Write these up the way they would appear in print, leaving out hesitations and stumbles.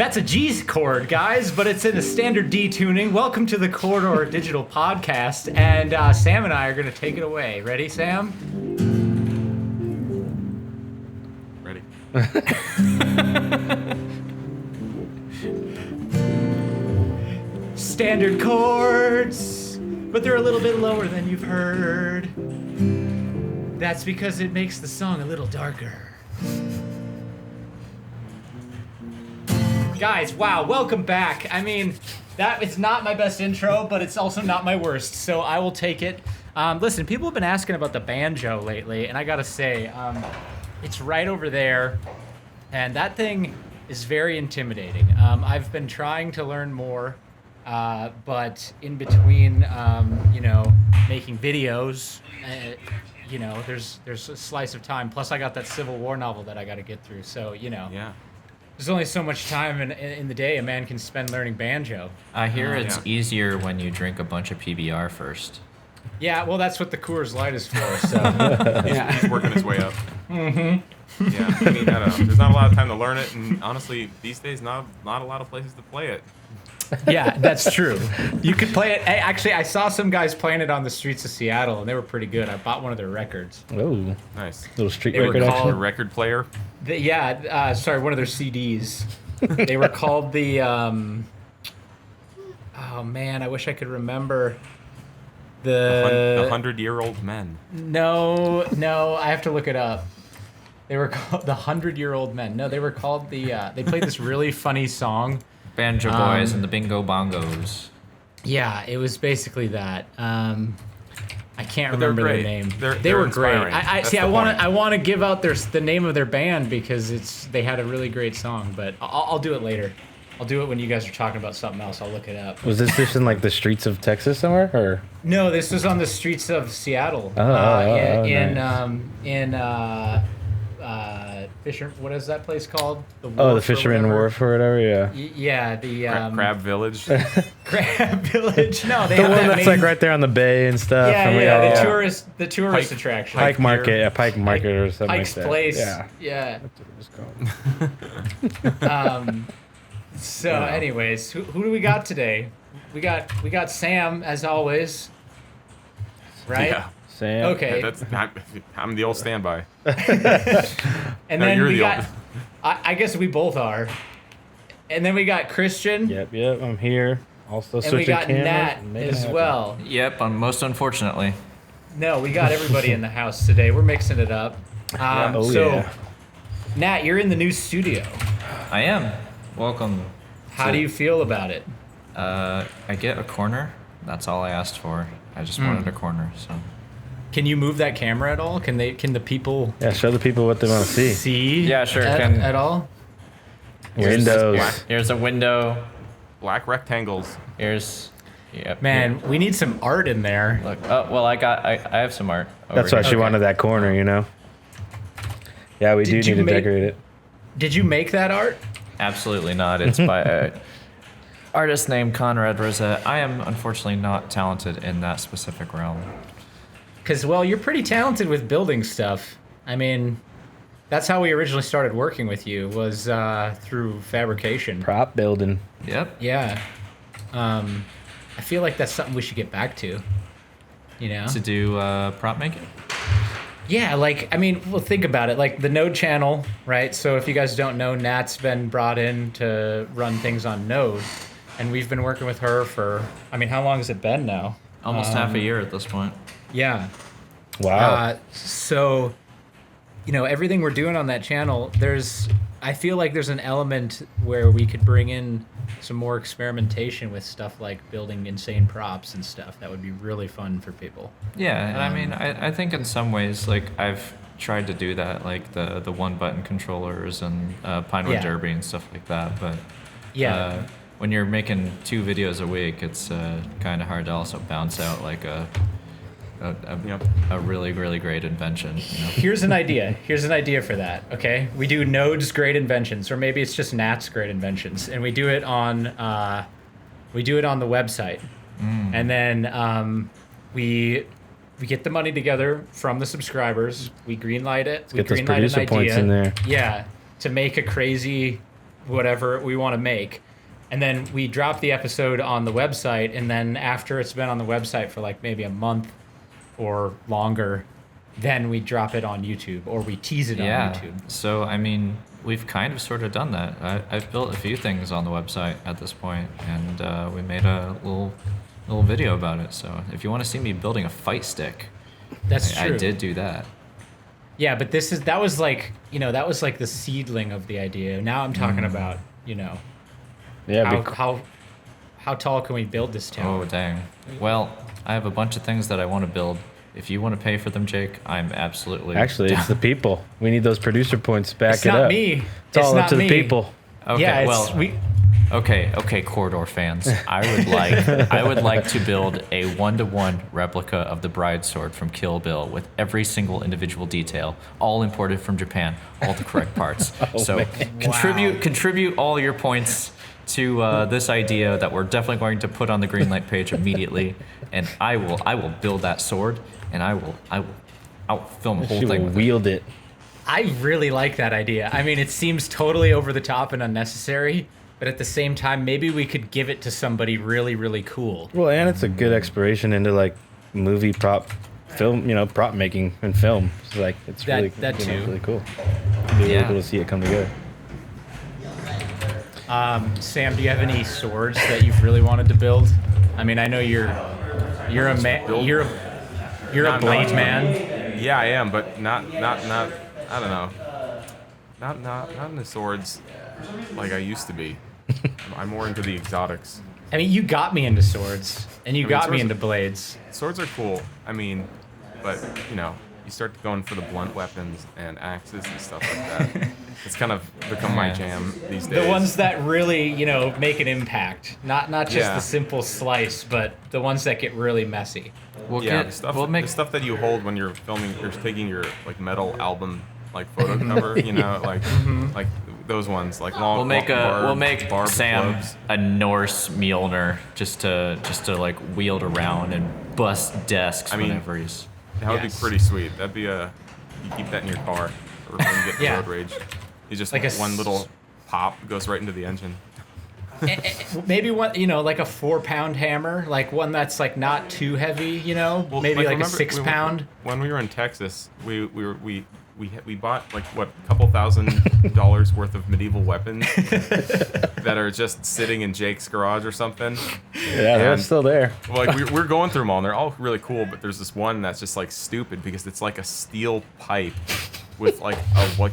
That's a G chord, guys, but it's in a standard D tuning. Welcome to the Corridor Digital Podcast, and Sam and I are going to take it away. Ready, Sam? Ready. Standard chords, but they're a little bit lower than you've heard. That's because it makes the song a little darker. Guys, wow, welcome back. I mean, that is not my best intro, but it's also not my worst, so I will take it. Listen, people have been asking about the banjo lately, and I gotta say, it's right over there, and that thing is very intimidating. I've been trying to learn more, but in between, making videos, there's a slice of time. Plus, I got that Civil War novel that I got to get through, so, Yeah. There's only so much time in the day a man can spend learning banjo. I hear it's easier when you drink a bunch of PBR first. Yeah, well, that's what the Coors Light is for, so. He's working his way up. Mm-hmm. Yeah, I mean, I don't know. There's not a lot of time to learn it, and honestly, these days, not a lot of places to play it. Yeah, that's true. You could play it. Actually, I saw some guys playing it on the streets of Seattle, and they were pretty good. I bought one of their records. Oh, nice. Little street They were record called- action. A record player. One of their CDs. They were called the. Oh man, I wish I could remember. The 100-year-old men. No, I have to look it up. They were called the 100-Year-Old Men. No, they were called the. They played this really funny song. Banjo Boys and the Bingo Bongos. Yeah, it was basically that. I can't But they're remember their great. name. They're they were great. inspiring. I That's see. the I point. want to give out the name of their band because they had a really great song. But I'll do it later. I'll do it when you guys are talking about something else. I'll look it up. Was this just in like the streets of Texas somewhere, or? No, this was on the streets of Seattle. Fisher. What is that place called? The The Fisherman Wharf or whatever. Yeah. Yeah, the Crab Village. Crab Village. No, they The have one that that's main, like right there on the bay and stuff. Yeah, and the tourist Pike- attraction. Pike Pier. Market, Pike Market or something Pike's like that. Place. Yeah. Yeah. That's what it was called. So, Yeah. anyways, who do we got today? We got Sam as always, right? Yeah. Sam. Okay. I'm the old standby. And No, then you're we the got. old- I guess we both are. And then we got Christian. Yep. I'm here. Also And we switching got cameras. Nat and making it as happen. well. Yep, most unfortunately. No, we got everybody in the house today. We're mixing it up. Yeah. Nat, you're in the new studio. I am. Welcome. How do you feel about it? I get a corner. That's all I asked for. I just wanted a corner, so. Can you move that camera at all? Can the people Yeah. Show the people what they want to see. see? Yeah, sure, At all? Windows. Here's a window. Black rectangles. Yep. Man, here. we need some art in there. Look. Oh, well, I have some art. That's over why here. she wanted that corner, you know. Yeah, we Did do you need to make- decorate it. Did you make that art? Absolutely not. It's by a artist named Conrad Rosette. I am unfortunately not talented in that specific realm. Because, well, you're pretty talented with building stuff. I mean, that's how we originally started working with you, was through fabrication. Prop building. Yep. Yeah. I feel like that's something we should get back to. You know? To do prop making. Yeah, think about it. Like the Node channel, right? So if you guys don't know, Nat's been brought in to run things on Node. And we've been working with her for, how long has it been now? Almost half a year at this point. Yeah. Wow. So, everything we're doing on that channel, I feel like there's an element where we could bring in some more experimentation with stuff like building insane props and stuff. That would be really fun for people. Yeah, and I think in some ways, like, I've tried to do that, like the one-button controllers and Pinewood Yeah. Derby and stuff like that, but Yeah. when you're making 2 videos a week, it's kind of hard to also bounce out, like, a really, really great invention. Here's an idea. Here's an idea for that. Okay, we do Node's great inventions, or maybe it's just Nat's great inventions, and we do it on the website, and then we get the money together from the subscribers. We greenlight it. We get those greenlight producer an points idea. in there. Yeah, to make a crazy whatever we want to make. And then we drop the episode on the website, and then after it's been on the website for like maybe a month or longer, then we drop it on YouTube, or we tease it on YouTube. So, I mean, we've kind of sort of done that. I've built a few things on the website at this point, and we made a little video about it. So if you want to see me building a fight stick, That's true. I did do that. Yeah, but that was like the seedling of the idea. Now I'm talking about, Yeah. how tall can we build this tower? Oh, dang. Well, I have a bunch of things that I want to build. If you want to pay for them, Jake, I'm absolutely Actually, down. it's the people. We need those producer points. Back It's it not up. me. It's all not up to me. the people. Okay, Yeah, well, Okay, Corridor fans. I would like to build a 1-to-1 replica of the Bride Sword from Kill Bill with every single individual detail, all imported from Japan, all the correct parts. So contribute all your points to this idea that we're definitely going to put on the Greenlight page immediately, and I will build that sword, and I'll film the whole She thing will with wield it. I really like that idea. I mean, it seems totally over the top and unnecessary, but at the same time, maybe we could give it to somebody really, really cool. Well, and it's a good exploration into like movie prop film, prop making and film. It's like it's That- really that too. really cool. It'd be really Yeah. cool to see it come together. Sam, do you have any swords that you've really wanted to build? I mean, I know you're a man. You're a blade man. Yeah, I am, but not. I don't know. Not in the swords like I used to be. I'm more into the exotics. I mean, you got me into swords, and you got me swords- into blades. Swords are cool. I mean, but you start going for the blunt weapons and axes and stuff like that. It's kind of become my jam these days. The ones that really, make an impact. Not just Yeah. the simple slice, but the ones that get really messy. We'll Yeah, get, the stuff, we'll make the stuff that you hold when you're filming, you're taking your like metal album like photo cover, like those ones, like long. We'll make barbed Sam clubs. a Norse Mjolnir just to like wield around and bust desks I mean, whenever he's. That would Yes. be pretty sweet. That'd be you keep that in your car, or when you get Yeah. road rage, you just Like a one s- little pop goes right into the engine. Maybe one, like a 4-pound hammer, like one that's like not too heavy, Well, maybe like a remember 6-pound. When we were in Texas, we bought like what couple $1,000 worth of medieval weapons that are just sitting in Jake's garage or something. Yeah, they're And- still there. Like we're going through them all, and they're all really cool. But there's this one that's just like stupid because it's like a steel pipe with like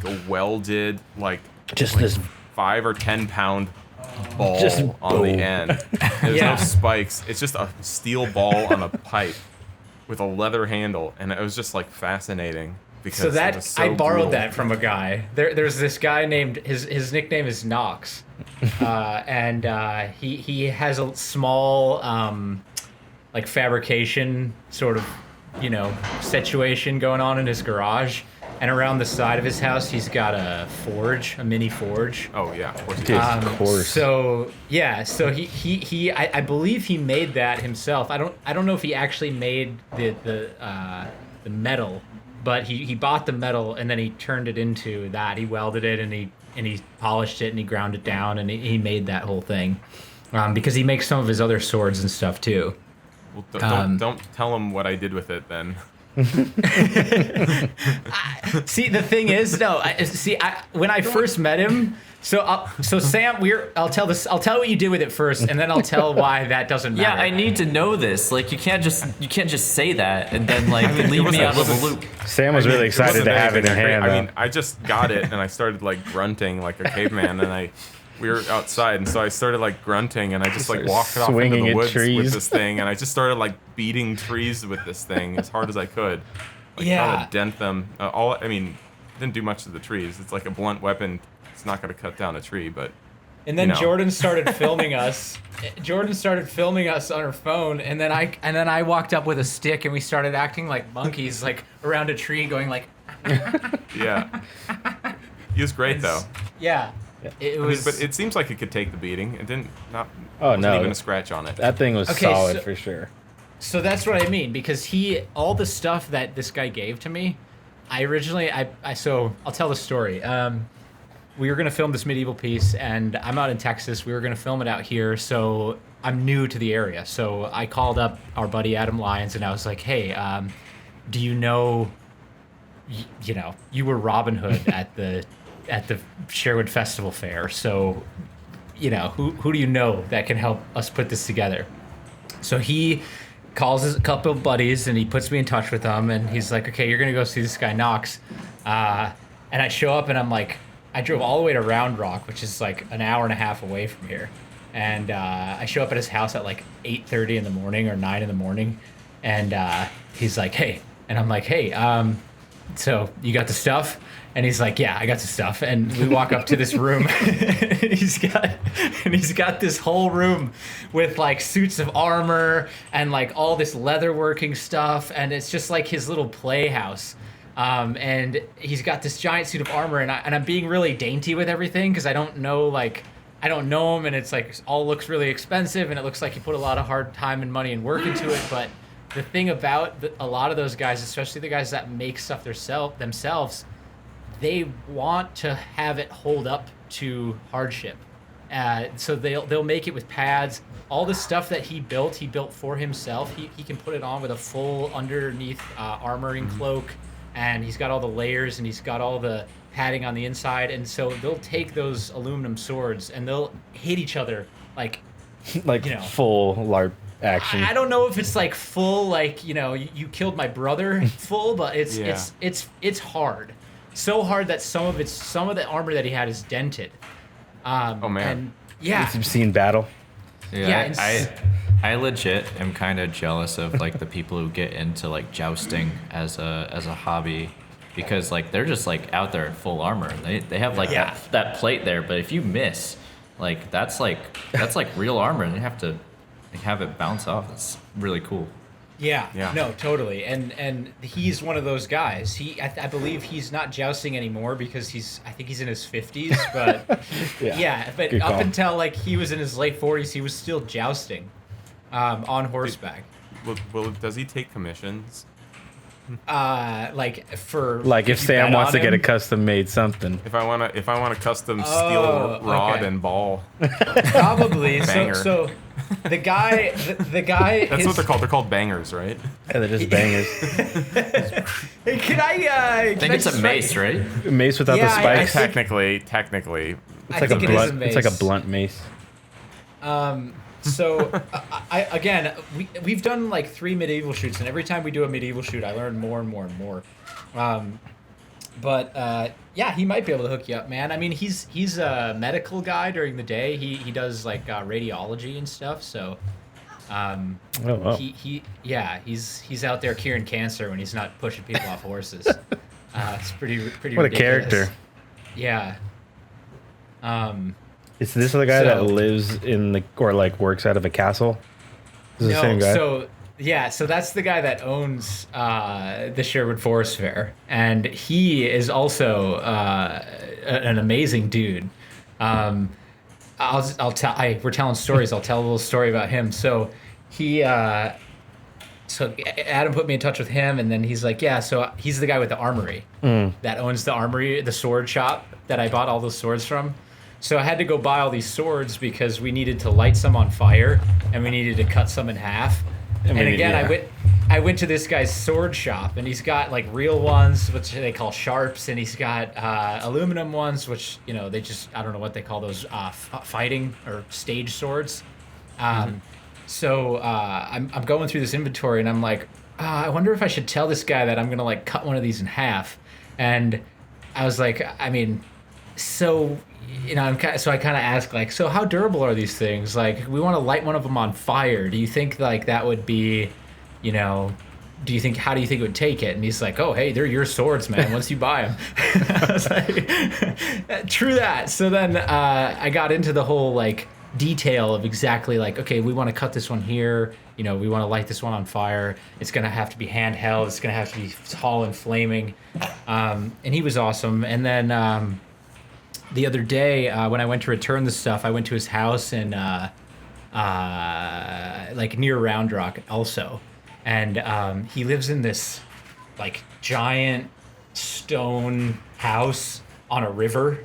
a welded Just like this 5 or 10 pound ball Just on the boom. end. There's Yeah. no spikes. It's just a steel ball on a pipe with a leather handle, and it was just like fascinating because So it that was so I borrowed brutal. that from a guy. There's this guy named his nickname is Knox, and he has a small like fabrication sort of situation going on in his garage, and around the side of his house he's got a mini forge. Oh yeah, of course. Dude. Of course. So I believe he made that himself. I don't know if he actually made the metal, but he bought the metal and then he turned it into that. He welded it and he polished it and he ground it down and he made that whole thing. Because he makes some of his other swords and stuff too. Well, don't tell him what I did with it then. See, the thing is, when I first met him, so Sam, I'll tell what you did with it first, and then I'll tell why that doesn't Yeah, matter. I need to know this. Like, you can't just say that and then like leave me out of the loop. Sam was really excited to have it in hand. I mean, I just got it and I started like grunting like a caveman, and we were outside, and so I started like grunting, and I just like walked off into Swinging the at woods trees. with this thing, and I just started like beating trees with this thing as hard as I could, like Yeah. trying to dent them. Didn't do much to the trees. It's like a blunt weapon. It's not going to cut down a tree, but And then you know. Jordan started filming us. Jordan started filming us on her phone, and then I walked up with a stick, and we started acting like monkeys, like around a tree, going like, yeah, he was great though. yeah. It was. But it seems like it could take the beating. It didn't. Oh, wasn't no. even a scratch on it. that thing was Okay, solid so- for sure. So that's what I mean, because all the stuff that this guy gave to me, so I'll tell the story. we were gonna film this medieval piece, and I'm out in Texas. We were gonna film it out here, so I'm new to the area. So I called up our buddy Adam Lyons, and I was like, "Hey, do you know, you were Robin Hood at the Sherwood Festival Fair, so who do you know that can help us put this together?" So he calls a couple of buddies and he puts me in touch with them, and he's like, "Okay, you're gonna go see this guy Knox," and I show up and I'm like, I drove all the way to Round Rock, which is like an hour and a half away from here, and I show up at his house at like 8:30 in the morning or 9 in the morning, and he's like, "Hey," and I'm like, "Hey, so you got the stuff?" And he's like, "Yeah, I got the stuff." And we walk up to this room, and he's got this whole room with like suits of armor and like all this leatherworking stuff, and it's just like his little playhouse. And he's got this giant suit of armor, and I'm being really dainty with everything because I don't know him, and it's like all looks really expensive, and it looks like he put a lot of hard time and money and work into it. But the thing about a lot of those guys, especially the guys that make stuff themselves, they want to have it hold up to hardship. So they'll make it with pads. All the stuff that he built for himself. He can put it on with a full underneath armoring cloak, and he's got all the layers, and he's got all the padding on the inside. And so they'll take those aluminum swords and they'll hit each other like full LARP action. I don't know if it's like full, like you killed my brother full, but it's hard. So hard that some of the armor that he had is dented. Oh man! And yeah, You've seen battle. Yeah, I legit am kind of jealous of like the people who get into like jousting as a hobby, because like they're just like out there in full armor. They have like that plate there, but if you miss, like that's like real armor, and you have to like, have it bounce off. It's really cool. Yeah. No, totally. And he's one of those guys. I believe he's not jousting anymore because I think he's in his 50s, but but Good up call. until like he was in his late 40s, he was still jousting on horseback. Does he take commissions? Like If you Sam bet wants on to get a him? custom made something. If I want a custom steel rod okay. and ball, Probably. Banger. So the guy that's what they're called. They're called bangers, right? Yeah, they're just bangers. Hey, can I I think it's a mace, right? Mace without the Yeah, I spikes. Technically, I It's like think a it is blunt. a It's like a mace. blunt mace. So we've done like 3 medieval shoots, and every time we do a medieval shoot, I learn more and more and more. But he might be able to hook you up, man. I mean, he's a medical guy during the day. He does like radiology and stuff. So wow. he's out there curing cancer when he's not pushing people off horses. It's pretty What a ridiculous. character. Yeah. Is this the guy that So- lives works out of a castle? This is the same guy. So that's the guy that owns the Sherwood Forest Fair, and he is also an amazing dude. I'll tell. We're telling stories. I'll tell a little story about him. So he, so Adam put me in touch with him, and then he's like, yeah. So he's the guy with the armory that owns the armory, the sword shop that I bought all those swords from. So I had to go buy all these swords because we needed to light some on fire, and we needed to cut some in half. And again, I went to this guy's sword shop, and he's got like real ones, which they call sharps, and he's got aluminum ones, which they just, I don't know what they call those, fighting or stage swords. So I'm going through this inventory, and I'm like, I wonder if I should tell this guy that I'm gonna like cut one of these in half. And I was like, I mean, so so I kind of asked, like, so how durable are these things? Like, we want to light one of them on fire. Do you think like that would be, how do you think it would take it? And he's like, oh, hey, they're your swords, man, once you buy them. I was like, true that. So then I got into the whole like detail of exactly like, okay, we want to cut this one here. We want to light this one on fire. It's going to have to be handheld. It's going to have to be tall and flaming. And he was awesome. And then the other day, when I went to return the stuff, I went to his house in like near Round Rock also, and he lives in this like giant stone house on a river,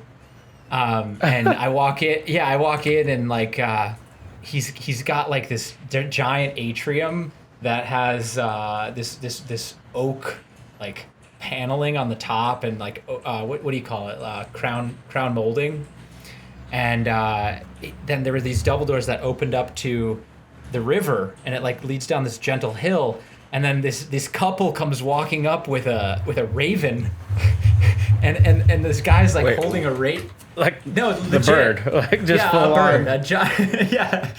And I walk in and like he's got like this giant atrium that has this oak like paneling on the top and like what do you call it, crown molding, and then there were these double doors that opened up to the river, and it like leads down this gentle hill, and then this couple comes walking up with a raven, and this guy's like holding a raven. Like No, the legit. bird, like just Yeah, full a bird, on. a giant, yeah.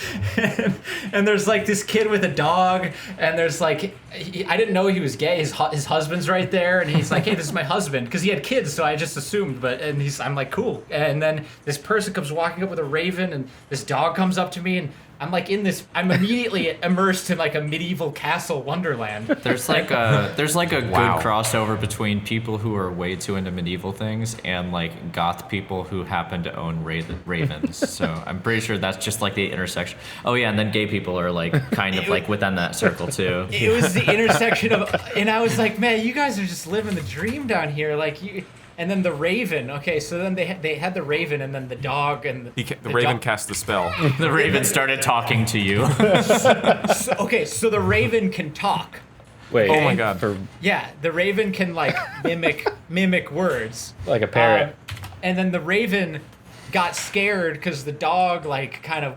And there's like this kid with a dog, and there's like, I didn't know he was gay. His husband's right there, and he's like, "Hey, this is my husband," because he had kids, so I just assumed. I'm like, "Cool." And then this person comes walking up with a raven, and this dog comes up to me, and I'm like I'm immediately immersed in like a medieval castle wonderland. There's like a Wow. good crossover between people who are way too into medieval things and like goth people who happen to own ravens. So I'm pretty sure that's just like the intersection. Oh yeah, and then gay people are like kind of like within that circle too. It was the intersection of, and I was like, man, you guys are just living the dream down here, like you. And then the raven. Okay, so then they had the raven, and then the dog, and The raven cast the spell. The raven started talking to you. So the raven can talk. Wait, Oh my God. for Yeah, the raven can like mimic words. like a parrot. And then the raven got scared because the dog like kind of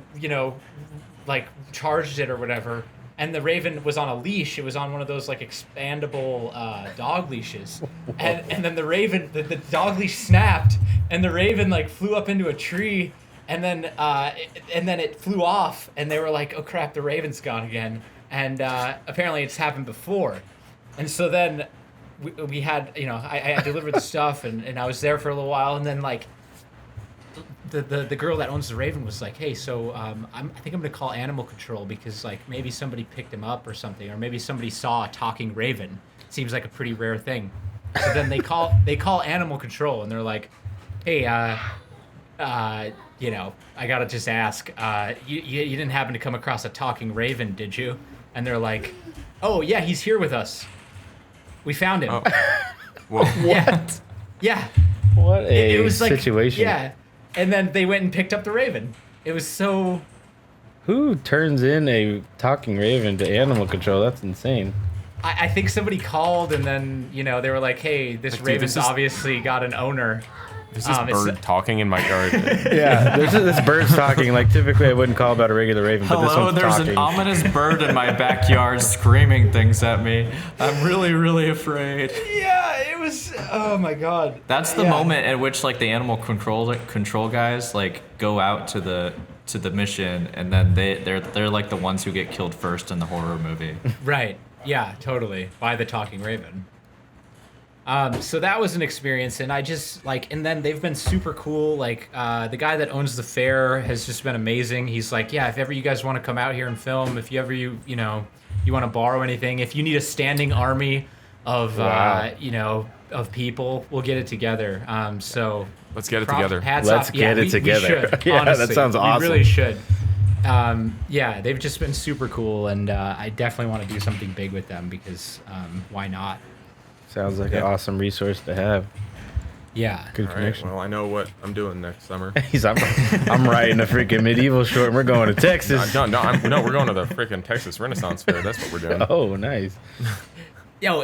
like charged it or whatever. And the raven was on a leash. It was on one of those like expandable dog leashes. And then the raven, the dog leash snapped, and the raven like flew up into a tree, and then it flew off. And they were like, "Oh crap, the raven's gone again." And apparently it's happened before. And so then we had, I delivered the stuff, and I was there for a little while, and then like the girl that owns the raven was like, "Hey, so I think I'm gonna call animal control because like maybe somebody picked him up or something, or maybe somebody saw a talking raven. Seems like a pretty rare thing." So then they call animal control, and they're like, "Hey, I gotta just ask, you didn't happen to come across a talking raven, did you?" And they're like, "Oh yeah, he's here with us. We found him." Oh. Whoa. Yeah, yeah. What a It was like situation. Yeah, and then they went and picked up the raven. It was so. Who turns in a talking raven to animal control? That's insane. I think somebody called, and then they were like, "Hey, this Like, dude, raven's this is- obviously got an owner." There's this It's- bird talking in my yard. Yeah, this bird's talking. Like typically, I wouldn't call about a regular raven, but this Hello, one's there's talking. an ominous bird in my backyard screaming things at me. I'm really, really afraid. Yeah, it was. Oh my god. That's the Yeah. moment at which like the animal control guys like go out to the mission, and then they're like the ones who get killed first in the horror movie. Right. Yeah, totally. By the talking raven. So that was an experience, and I just and then they've been super cool. Like the guy that owns the fair has just been amazing. He's like, "Yeah, if ever you guys want to come out here and film, if you ever you want to borrow anything, if you need a standing army of Wow. of people, we'll get it together." So Let's get it together. hats Let's off. get Yeah, it together. We should, Yeah, that honestly. sounds awesome. We really should. Yeah, they've just been super cool, and I definitely want to do something big with them because why not? Sounds like Yeah. an awesome resource to have. Yeah. Good All right, connection. well, I know what I'm doing next summer. I'm writing a freaking medieval short, and we're going to Texas. No, we're going to the freaking Texas Renaissance Fair. That's what we're doing. Oh, nice. Yo,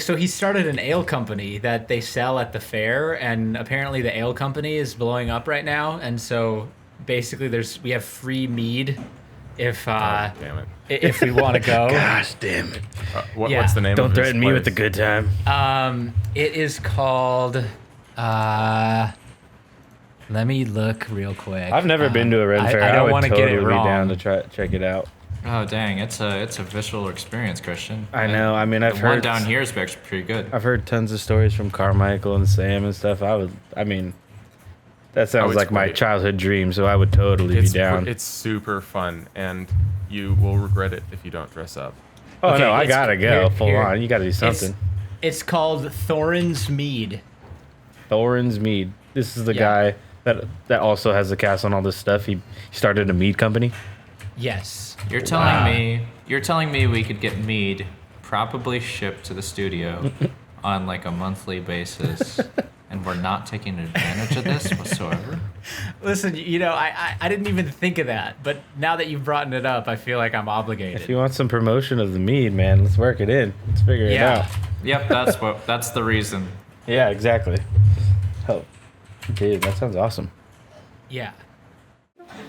so he started an ale company that they sell at the fair, and apparently the ale company is blowing up right now, and so basically we have free mead if Oh, damn it. if we want to go. Gosh damn it. Yeah. What's the name Don't of his threaten me with the place? good time. It is called. Let me look real quick. I've never been to a Ren Fair. I I don't would want to totally get it be wrong. down to check it out. Oh dang, it's a visual experience, Christian. I know. I mean, I've The one heard down here is actually pretty good. I've heard tons of stories from Carmichael and Sam and stuff. That sounds it's like my great. childhood dream, so I would totally be down. It's super fun, and you will regret it if you don't dress up. Oh Okay, no, I it's- gotta go full here. on. You gotta do something. It's called Thorin's Mead. Thorin's Mead. This is the Yeah. guy that also has the castle and all this stuff. He started a mead company. Yes. You're telling me we could get mead probably shipped to the studio on like a monthly basis and we're not taking advantage of this whatsoever. Listen, I didn't even think of that, but now that you've brought it up, I feel like I'm obligated. If you want some promotion of the mead, man, let's work it in. Let's figure it out. Yep, that's the reason. Yeah, exactly. Oh, dude, that sounds awesome. Yeah.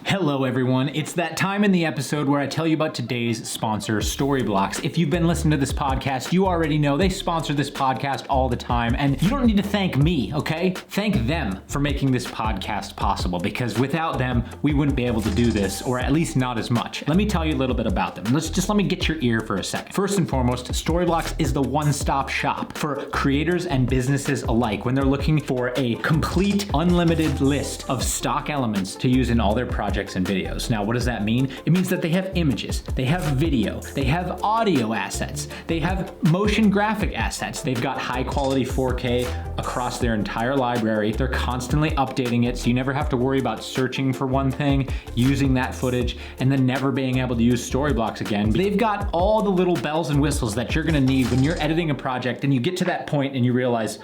Hello everyone, it's that time in the episode where I tell you about today's sponsor, Storyblocks. If you've been listening to this podcast, you already know they sponsor this podcast all the time, and you don't need to thank me, okay? Thank them for making this podcast possible, because without them, we wouldn't be able to do this, or at least not as much. Let me tell you a little bit about them. Let me get your ear for a second. First and foremost, Storyblocks is the one-stop shop for creators and businesses alike when they're looking for a complete, unlimited list of stock elements to use in all their projects and videos. Now, what does that mean? It means that they have images, they have video, they have audio assets, they have motion graphic assets, they've got high quality 4K across their entire library. They're constantly updating it, so you never have to worry about searching for one thing, using that footage, and then never being able to use Storyblocks again. They've got all the little bells and whistles that you're gonna need when you're editing a project and you get to that point and you realize,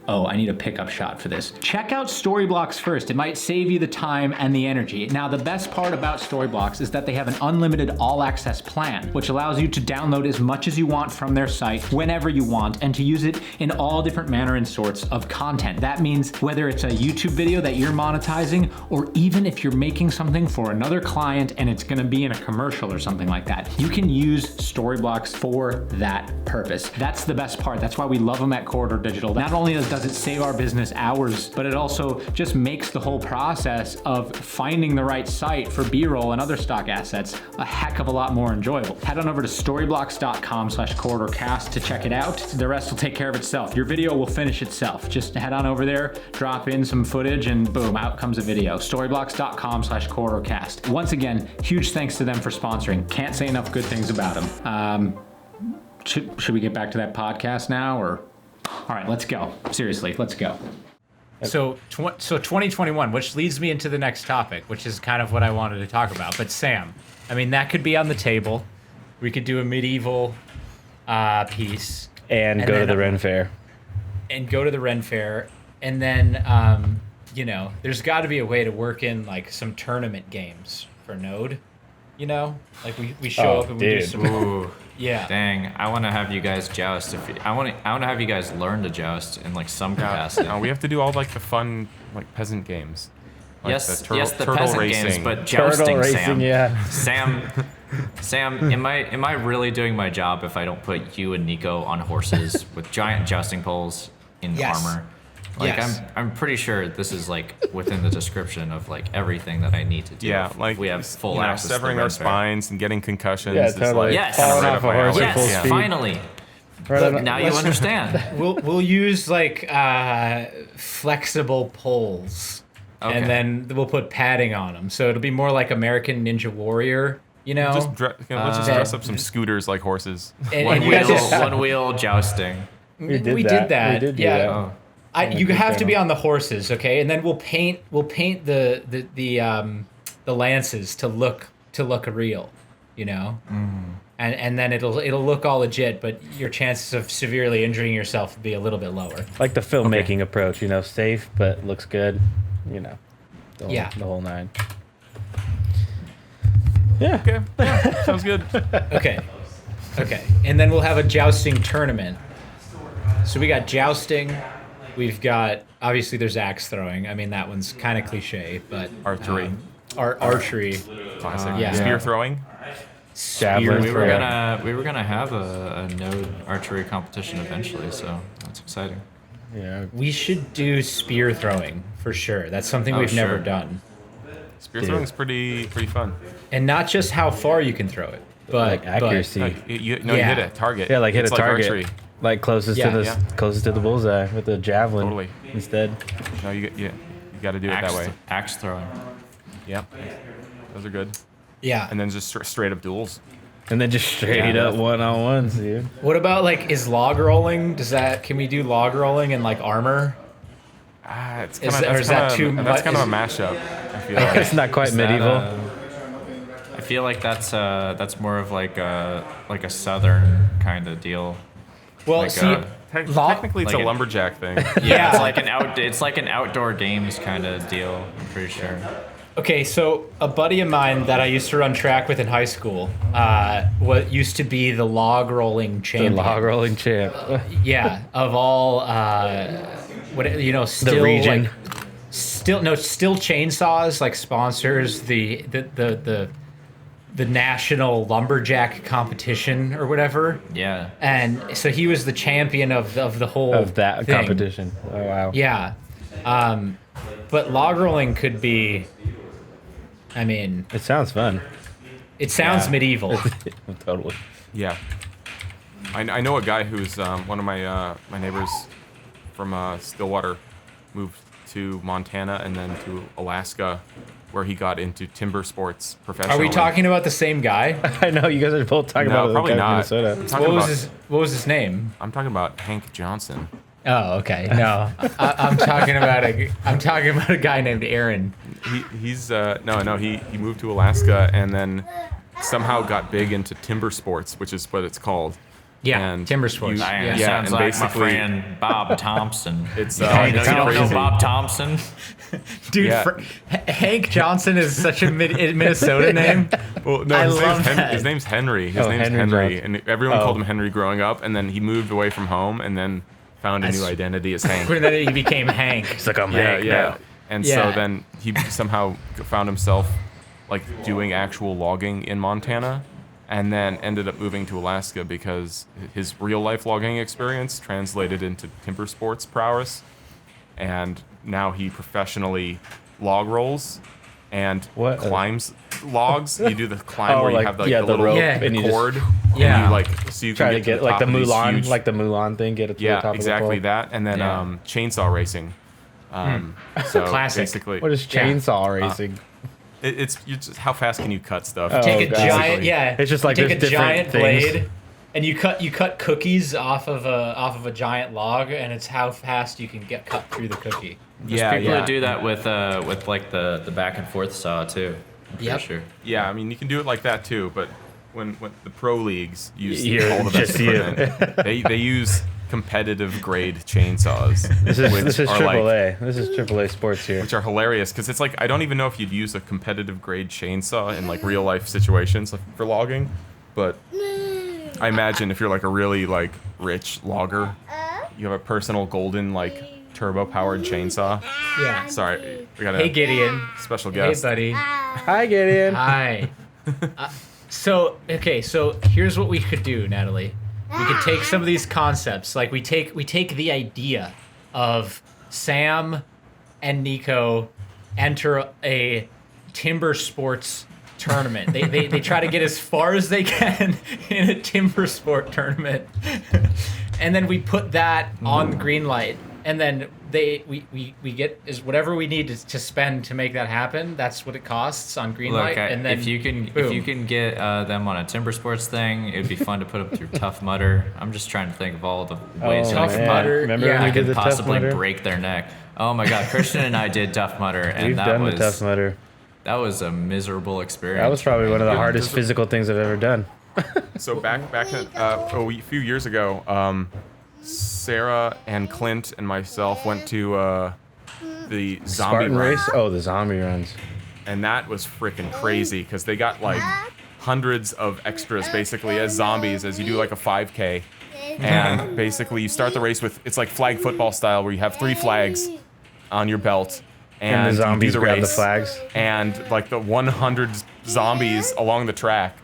oh, I need a pickup shot for this. Check out Storyblocks first. It might save you the time and the energy. Now, the best part about Storyblocks is that they have an unlimited all-access plan, which allows you to download as much as you want from their site whenever you want and to use it in all different manner and sorts of content. That means whether it's a YouTube video that you're monetizing, or even if you're making something for another client and it's gonna be in a commercial or something like that, you can use Storyblocks for that purpose. That's the best part. That's why we love them at Corridor Digital. Not only does it save our business hours, but it also just makes the whole process of finding the right site for B-roll and other stock assets a heck of a lot more enjoyable. Head on over to storyblocks.com/corridorcast to check it out. The rest will take care of itself. Your video will finish itself. Just head on over there, drop in some footage, and boom, out comes a video. Storyblocks.com/corridorcast. Once again, huge thanks to them for sponsoring. Can't say enough good things about them. Should we get back to that podcast now, or? All right, let's go. Seriously, let's go. So 2021, which leads me into the next topic, which is kind of what I wanted to talk about. But Sam, I mean, that could be on the table. We could do a medieval piece. And go to the Ren Fair. And go to the Ren Fair. And then, there's got to be a way to work in, like, some tournament games for Node. Like we show up and we do some... Ooh. Yeah. Dang, I want to have you guys joust. I want to have you guys learn to joust in like some capacity. No, we have to do all like the fun like peasant games. Like yes, the the turtle peasant racing. games, but jousting, Turtle racing, Sam. yeah. Sam, am I really doing my job if I don't put you and Nico on horses with giant jousting poles in armor? Like Yes. I'm pretty sure this is like within the description of like everything that I need to do. Yeah, if like we have full access to severing the our Ren Fair. spines and getting concussions. Yeah, is, totally. like, Yes. kinda Falling right off up a my horse alley. at full Yes, speed. finally. Right on the- Now you understand. We'll use like flexible poles, Okay. and then we'll put padding on them, so it'll be more like American Ninja Warrior. Let's just dress up some scooters like horses. And you guys just, One wheel jousting. we did did that. that. We did do yeah. that. Oh. You have to be on the horses, okay? And then we'll paint the lances to look real, And then it'll look all legit, but your chances of severely injuring yourself will be a little bit lower. Like the filmmaking approach, safe but looks good, the whole nine. Yeah. Okay, yeah, sounds good. Okay. And then we'll have a jousting tournament. So we got jousting. We've got, obviously there's axe throwing. I mean, that one's kind of cliche, but... Archery. Archery. Classic. Yeah. Spear throwing. Javelin We were throw. gonna have a node archery competition eventually, so that's exciting. Yeah. We should do spear throwing, for sure. That's something Oh, we've never sure. done. Spear throwing's pretty fun. And not just how far you can throw it, but... Like accuracy. Like, you Yeah. hit a target. Yeah, like hit It's a target. archery. Like closest Yeah. to the Yeah. closest to the bullseye with the javelin Totally. instead. No, you got to do it that way. Axe throwing. Yep. Those are good. Yeah. And then just straight up duels. And then just straight up one-on-ones, dude. What about, like, is log rolling? Can we do log rolling and, like, armor? It's Is kind that- or is that of too that's kind of a much? mashup. I feel like. It's not quite Is that, medieval. I feel like that's more of like a southern kind of deal. Well, Like, see, technically it's Like a an- lumberjack thing. Yeah, it's like an outdoor games kind of deal. I'm pretty sure. Okay, so a buddy of mine that I used to run track with in high school, what used to be the log rolling The champion. log rolling champ. Yeah, of all, still region. like, still chainsaws like sponsors the national lumberjack competition or whatever. Yeah. And so he was the champion of the whole Of that thing. competition. Oh, wow. Yeah, but log rolling could be. I mean, It sounds fun. it sounds Yeah. medieval. Totally. Yeah. I know a guy who's one of my my neighbors from Stillwater moved to Montana and then to Alaska, where he got into timber sports Are professionally. we talking about the same guy? I know you guys are both talking No, about probably the guy not. from Minnesota. I'm talking about- What was his name? I'm talking about Hank Johnson. Oh, okay. No, I'm talking about a guy named Aaron. He's he moved to Alaska and then somehow got big into timber sports, which is what it's called. Yeah, And timber sports. you- Diane, Yeah. sounds and like my basically- friend Bob Thompson. It's you it's don't know crazy. Bob Thompson? Dude, Yeah. Hank Johnson is such a Minnesota name. Well, no, I his love name's, that. his name's Henry. His Oh, name's Henry Henry, Johnson. and everyone Oh. called him Henry growing up. And then he moved away from home, and then found a new That's- identity as Hank. And then he became Hank. It's like I'm Yeah, Hank yeah. now. And Yeah. so then he somehow found himself like doing actual logging in Montana, and then ended up moving to Alaska because his real life logging experience translated into timber sports prowess, and now he professionally log rolls and What? climbs logs. You do the climb Oh, where you like, have yeah, the the little rope, Yeah. and you just cord, Yeah. and you like so you try can to get to like the top of these Mulan, huge- like the Mulan thing, get it to the yeah, top exactly of the pole. that, and then Yeah. chainsaw racing. So Classic. basically, What is Yeah. chainsaw racing? it's you just how fast can you cut stuff? Oh, Take a God. giant, yeah. It's just like you take a there's different giant things. blade, and you cut cookies off of a giant log, and it's how fast you can get cut through the cookie. Yeah, People yeah, that do that with like the back and forth saw too. I'm pretty Yep. sure. yeah. I mean, you can do it like that too, but when the pro leagues use You're all the best just you. equipment, they use competitive grade chainsaws, This is are like AAA. This is AAA sports here. which are hilarious because it's like I don't even know if you'd use a competitive grade chainsaw in like real life situations like, for logging, but I imagine if you're like a really like rich logger, you have a personal golden like turbo powered chainsaw. Yeah. Sorry, we got a Hey Gideon. special Hey guest. buddy. Hi, Gideon. Hi. So here's what we could do, Natalie. We could take some of these concepts, like we take the idea of Sam and Nico enter a timber sports tournament. They try to get as far as they can in a timber sport tournament, and then we put that on the green light, and then we get is whatever we need to spend to make that happen. That's what it costs on green light, and then if you can boom. get them on a timber sports thing, it'd be fun to put them through Tough Mudder. I'm just trying to think of all the ways Tough I man. Mudder, Remember yeah. when we I did could the Tough possibly Mudder? break their neck. Oh my God, Christian and I did Tough Mudder, and We've that done was the Tough Mudder. that was a miserable experience. That was probably one of the Yeah, hardest there's a- physical things I've ever done. So back in, a few years ago, Sarah and Clint and myself went to the zombie Spartan run, race? Oh, the zombie runs. and that was freaking crazy because they got like hundreds of extras basically as zombies as you do like a 5K, and basically you start the race with it's like flag football style where you have 3 flags on your belt. And the you do zombies grab the race, flags. and like the 100 zombies along the track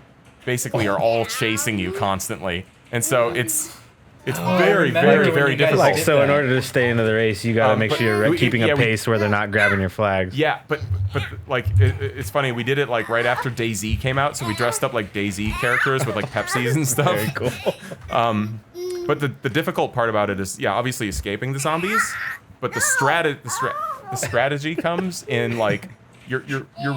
basically are all chasing you constantly, and so it's very remember very when very you guys difficult. Like, did so in that. order to stay into the race, you gotta make but sure you're we- keeping yeah, a we- pace where they're not grabbing your flags. Yeah, but like it's funny. We did it like right after DayZ came out, so we dressed up like DayZ characters with like Pepsis and stuff. Very cool. But the difficult part about it is obviously escaping the zombies, but the strategy comes in like you're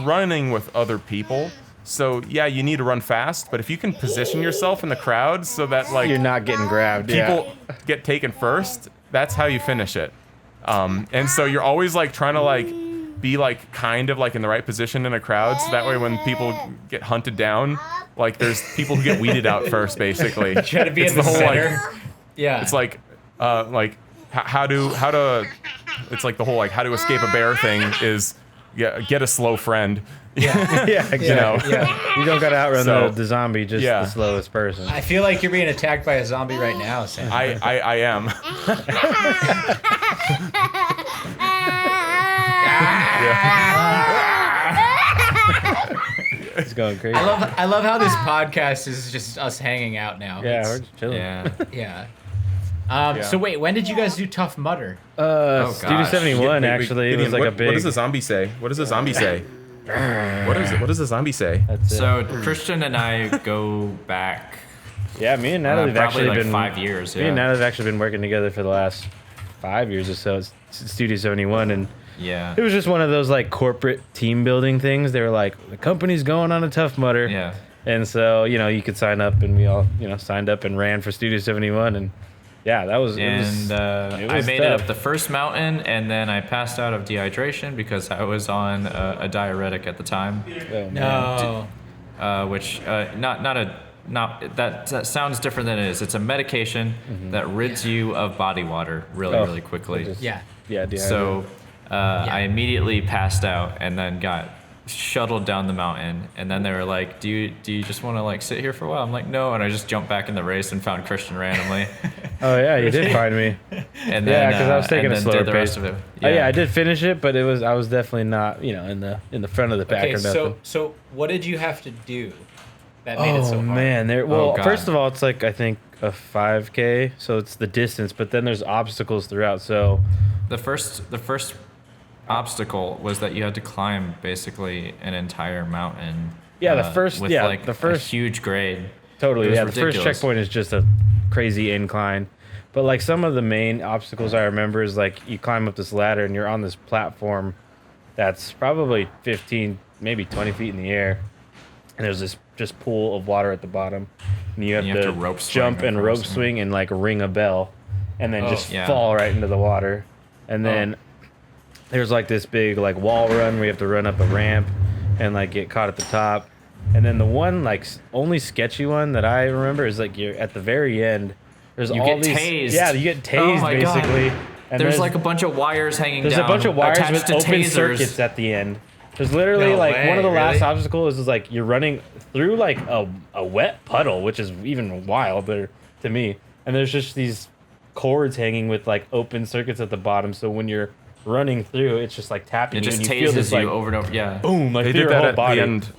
running with other people. So yeah, you need to run fast, but if you can position yourself in the crowd so that like You're not getting grabbed. people get taken first, that's how you finish it. And so you're always like trying to like be like kind of like in the right position in a crowd, so that way when people get hunted down, like there's people who get weeded out first, basically. Try to be It's in the whole, center. Like, Yeah. it's like like how to it's like the whole like how to escape a bear thing is get a slow friend. Yeah. Yeah, exactly. Yeah. You don't gotta outrun So, the zombie, just yeah. the slowest person. I feel like you're being attacked by a zombie right now, Sam. I am. It's going crazy. I love how this podcast is just us hanging out now. Yeah, It's- we're just chilling. Yeah. yeah. Yeah. So wait, when did you guys do Tough Mudder? Studio gosh. 71 actually. It was like a big. What does the zombie say? What does the zombie say? What does the zombie say? That's it. So Christian and I go back Yeah, me and Natalie have probably actually like been 5 years. Me and Yeah. Natalie have actually been working together for the last 5 years or so. It's Studio 71, and Yeah. it was just one of those like corporate team building things. They were like, the company's going on a Tough Mudder. Yeah. And so, you could sign up, and we all, signed up and ran for Studio 71, and yeah, that was. And it I was made it tough. up the first mountain, and then I passed out of dehydration because I was on a diuretic at the time, Oh, man. No. which that sounds different than it is. It's a medication that rids you of body water really Oh, really quickly. just- Yeah. Yeah, dehydrated. So I immediately passed out and then got shuttled down the mountain, and then they were like, do you just want to like sit here for a while? I'm like, no, and I just jumped back in the race and found Christian randomly. Oh yeah, you did find me. And Yeah, then 'cause I was taking and a then slower did the rest pace. of it. Oh yeah, I did finish it, but I was definitely not, in the front of the pack Okay, or nothing. so what did you have to do that made it so Oh hard? man, God. first of all, it's like I think a 5K, so it's the distance, but then there's obstacles throughout. So The first obstacle was that you had to climb basically an entire mountain. Yeah, the first- with yeah, like the first- a huge grade. totally, It was yeah, the first ridiculous. checkpoint is just a crazy incline. But like some of the main obstacles I remember is like you climb up this ladder and you're on this platform that's probably 15, maybe 20 feet in the air, and there's this just pool of water at the bottom, and you have, you have to rope swing jump and across rope it. swing and like ring a bell, and then just yeah. fall right into the water, and then there's like this big like wall run where you have to run up a ramp and like get caught at the top, and then the one like only sketchy one that I remember is like you're at the very end. There's You all get these, tased. yeah, you get tased Oh my God. basically. And There's like a bunch of wires hanging there's down. a bunch of wires attached with to open tasers. circuits at the end. There's literally No like way, one of the last really? obstacles is like you're running through like a wet puddle, which is even wilder to me. And there's just these cords hanging with like open circuits at the bottom. So when you're running through, it's just like tapping It you, just and you feel tases this you like over and over. Yeah. boom, like They through did your that whole at body. the end.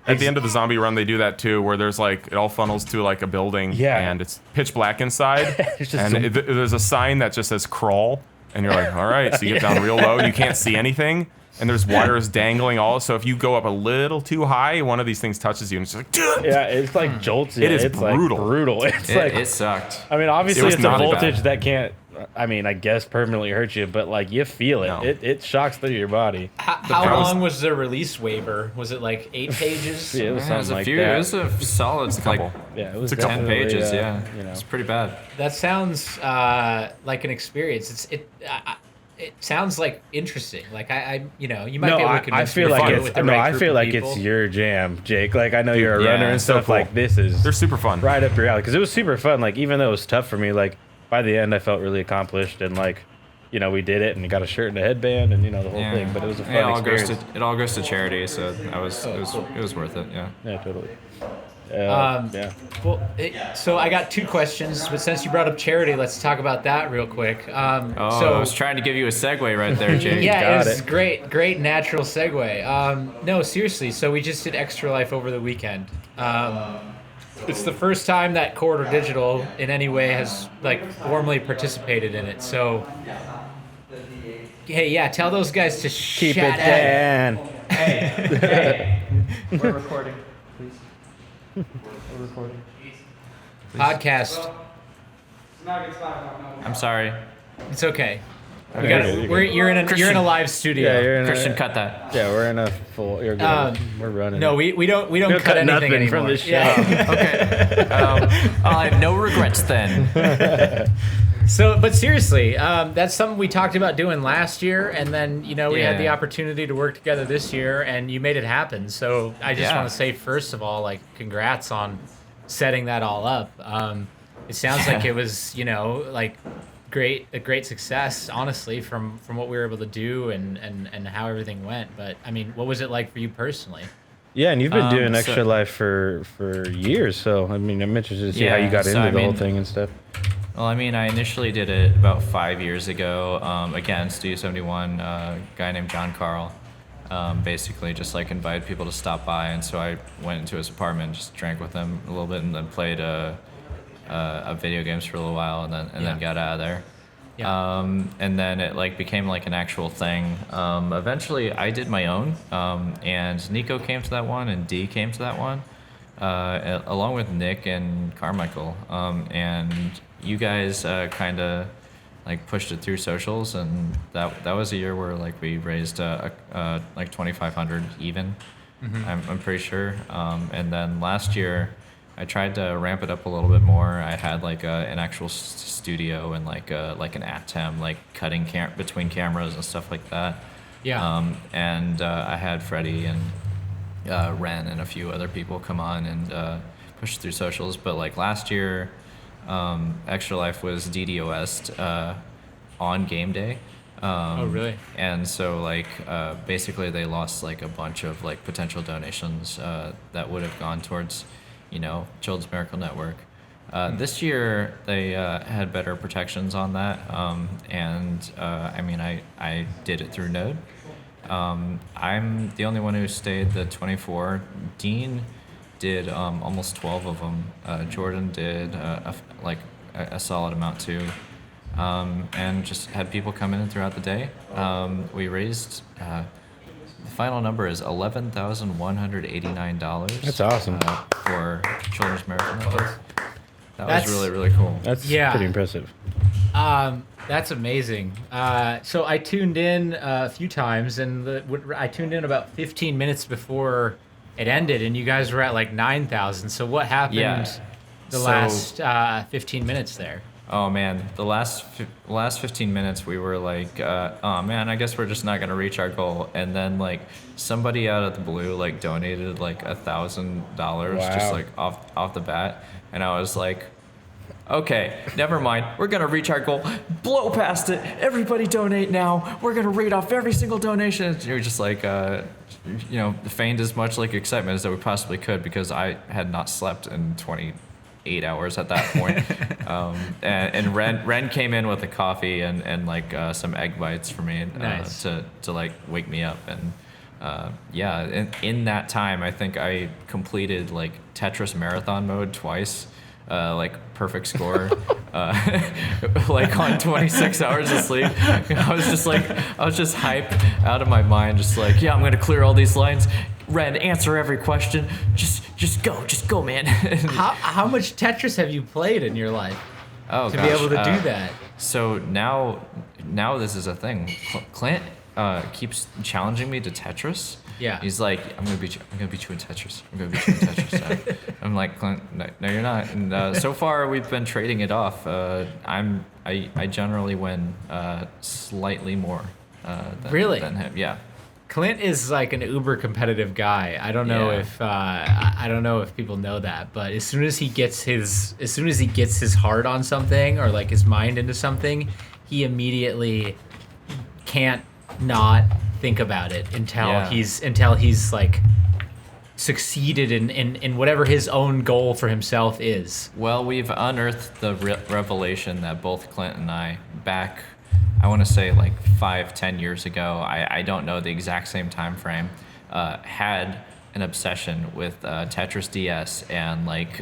At the end of the zombie run, they do that too, where there's like it all funnels to like a building, Yeah. and it's pitch black inside, It's just and zoom- there's a sign that just says crawl, and you're like, all right, so you get down real low, you can't see anything, and there's wires dangling all. So if you go up a little too high, one of these things touches you, and it's just like, Yeah, it's like jolts you. It is it's brutal. Like brutal. It's It, like it sucked. I mean, obviously was it's a not bad. voltage that can't. I mean, I guess permanently hurt you, but like you feel it. No. It shocks through your body. How problem- long was the release waiver? Was it like 8 pages? Yeah, it was It was something a like few. that. It was a solid like couple. Yeah, it was It's a couple 10 definitely, pages. Yeah. You know. It's pretty bad. That sounds like an experience. It sounds like interesting. Like you might No, be able to I convince feel me to like do it it's with the no, right I group feel of like people. it's your jam, Jake. Like I know you're a yeah, runner and it's so stuff. Like this is they're super fun. right up your alley because it was super fun. Like even though it was tough for me, like by the end I felt really accomplished and like we did it and got a shirt and a headband and the whole thing. But it was a fun it all experience. goes to it all goes to charity, so it was worth it. Yeah. Yeah, totally. Yeah. Well, so I got 2 questions, but since you brought up charity, let's talk about that real quick. Oh, so I was trying to give you a segue right there, Jake. yeah, got it was it. great natural segue. No, seriously. So we just did Extra Life over the weekend. It's the first time that Corridor Digital in any way has like formally participated in it. So, hey, yeah, tell those guys to Keep shut it up. down. Hey, We're recording, please. We're recording. podcast. I'm sorry. It's okay. We Okay, gotta, you're we're, good. you're in a Christian. live studio. Yeah, you're in Christian, a, cut that. Yeah, we're in a full. You're good. We're running. No, we don't don't cut cut anything nothing anymore. from this show. Yeah. Okay. I have no regrets then. So, but seriously, that's something we talked about doing last year, and then we had the Yeah. opportunity to work together this year, and you made it happen. So I just Yeah. want to say, first of all, like, congrats on setting that all up. It sounds like it was, like a great success, honestly, from what we were able to do and how everything went. But I mean, what was it like for you personally? Yeah, and you've been doing so- Extra Life for years, so I mean, I'm interested to see how Yeah, you got so into I the whole mean- thing and stuff. Well, I mean, I initially did it about 5 years ago. Again, Studio 71, guy named John Carl, basically just like invited people to stop by, and so I went into his apartment, just drank with him a little bit, and then played video games for a little while, and then got out of there. Yeah. And then it like became like an actual thing. Eventually, I did my own, and Nico came to that one, and Dee came to that one, along with Nick and Carmichael. And you guys kind of like pushed it through socials, and that was a year where like we raised like 2,500 even. I'm pretty sure. And then last year, I tried to ramp it up a little bit more. I had like an actual studio and like an ATEM, like cutting between cameras and stuff like that. Yeah. And I had Freddie and Ren and a few other people come on and push through socials. But like last year, Extra Life was DDoS'd on game day. Oh, really? And so like basically they lost like a bunch of like potential donations that would have gone towards, Children's Miracle Network. This year they had better protections on that, and I mean I did it through Node. I'm the only one who stayed the 24. Dean did almost 12 of them. Jordan did a solid amount too, and just had people come in throughout the day. We raised. The final number is $11,189. That's awesome. For Children's Miracle Network. That's- Was really, really cool. That's Yeah. pretty impressive. That's amazing. So I tuned in a few times, and I tuned in about 15 minutes before it ended, and you guys were at like 9,000. So what happened the So- last 15 minutes there? Oh man, the last 15 minutes we were like, oh man, I guess we're just not gonna reach our goal. And then like somebody out of the blue like donated like $1,000 just Wow. like off the bat, and I was like, okay, never mind. We're gonna reach our goal. Blow past it. Everybody donate now. We're gonna read off every single donation. And you're just like, feigned as much like excitement as that we possibly could because I had not slept in 28 hours at that point. And Ren came in with a coffee and like some egg bites for me Nice. to like wake me up. And in that time, I think I completed like Tetris marathon mode twice. Like perfect score, like on 26 hours of sleep. I was just hype out of my mind, just like, yeah, I'm gonna clear all these lines. Ren, answer every question. Just go, man. How much Tetris have you played in your life Oh, to gosh, be able to do that? So now this is a thing. Clint keeps challenging me to Tetris. Yeah. He's like, I'm gonna beat you in Tetris. I'm like, Clint, no, you're not. And so far we've been trading it off. I generally win slightly more Really? than him. Yeah. Clint is like an uber competitive guy. I don't know Yeah. if I don't know if people know that, but as soon as he gets his heart on something or like his mind into something, he immediately can't not think about it until Yeah. he's like succeeded in whatever his own goal for himself is. Well, we've unearthed the revelation that both Clint and I, back, I want to say like 5-10 years ago, I don't know the exact same time frame, had an obsession with Tetris DS and like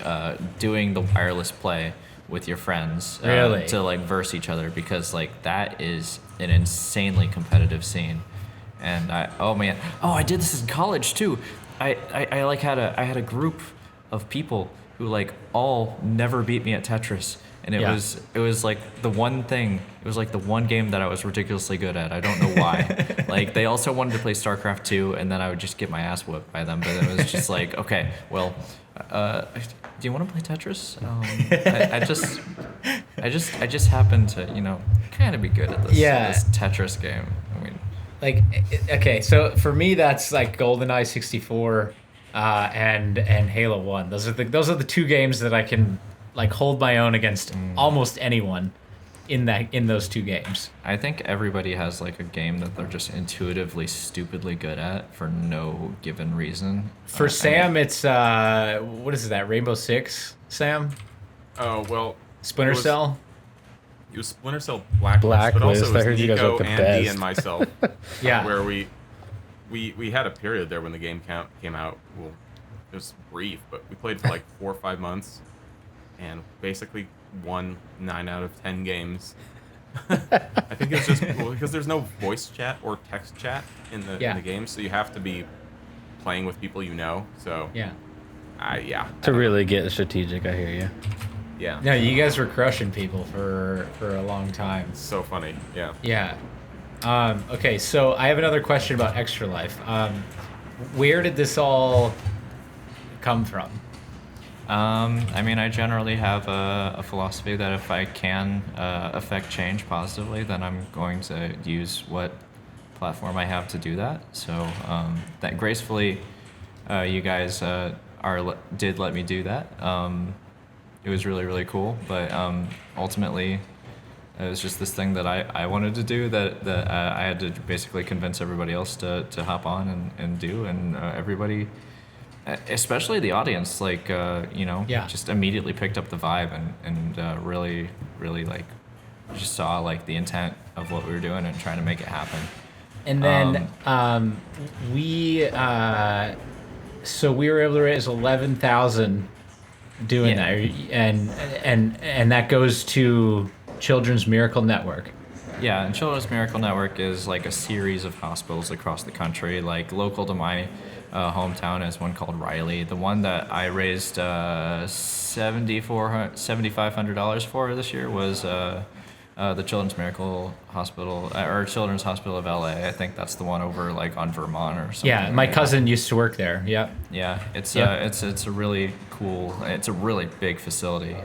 doing the wireless play with your friends Really? to like verse each other, because like that is an insanely competitive scene. And I did this in college too. I like had a group of people who like all never beat me at Tetris, and it Yeah. was like the one thing. It was like the one game that I was ridiculously good at. I don't know why. Like they also wanted to play StarCraft 2, and then I would just get my ass whooped by them. But it was just like, okay, well, do you want to play Tetris? I just happen to kind of be good at this this Tetris game. I mean. Okay, so for me that's like GoldenEye 64 and Halo 1. Those are the two games that I can like hold my own against almost anyone. in those two games. I think everybody has like a game that they're just intuitively stupidly good at for no given reason. For Sam, it's what is that? Rainbow Six, Sam? Oh well. Splinter Cell. It was Splinter Cell Blacklist, but also it I was heard you guys Nico, like the Andy, best. and myself. Yeah. Where we had a period there when the game came out. Well, it was brief, but we played for like 4 or 5 months, and basically won 9 out of 10 games. I think it's just because there's no voice chat or text chat in the game, so you have to be playing with people you know. So Yeah. To really get strategic, I hear you. Yeah. No, you guys were crushing people for a long time. It's so funny. Yeah. Yeah. Okay, so I have another question about Extra Life. Where did this all come from? I mean, I generally have a philosophy that if I can affect change positively, then I'm going to use what platform I have to do that. So that gracefully, you guys did let me do that. It was really, really cool. But ultimately, it was just this thing that I wanted to do that I had to basically convince everybody else to hop on and do. And everybody, especially the audience, like, just immediately picked up the vibe and really, really, like, just saw, like, the intent of what we were doing and trying to make it happen. And then so we were able to raise 11,000 doing that, and that goes to Children's Miracle Network. Yeah, and Children's Miracle Network is like a series of hospitals across the country. Like local to my hometown is one called Riley. The one that I raised $7,500 for this year was the Children's Miracle Hospital or Children's Hospital of LA. I think that's the one over like on Vermont or something. Yeah, my cousin used to work there. Yeah. Yeah, it's a really cool. It's a really big facility.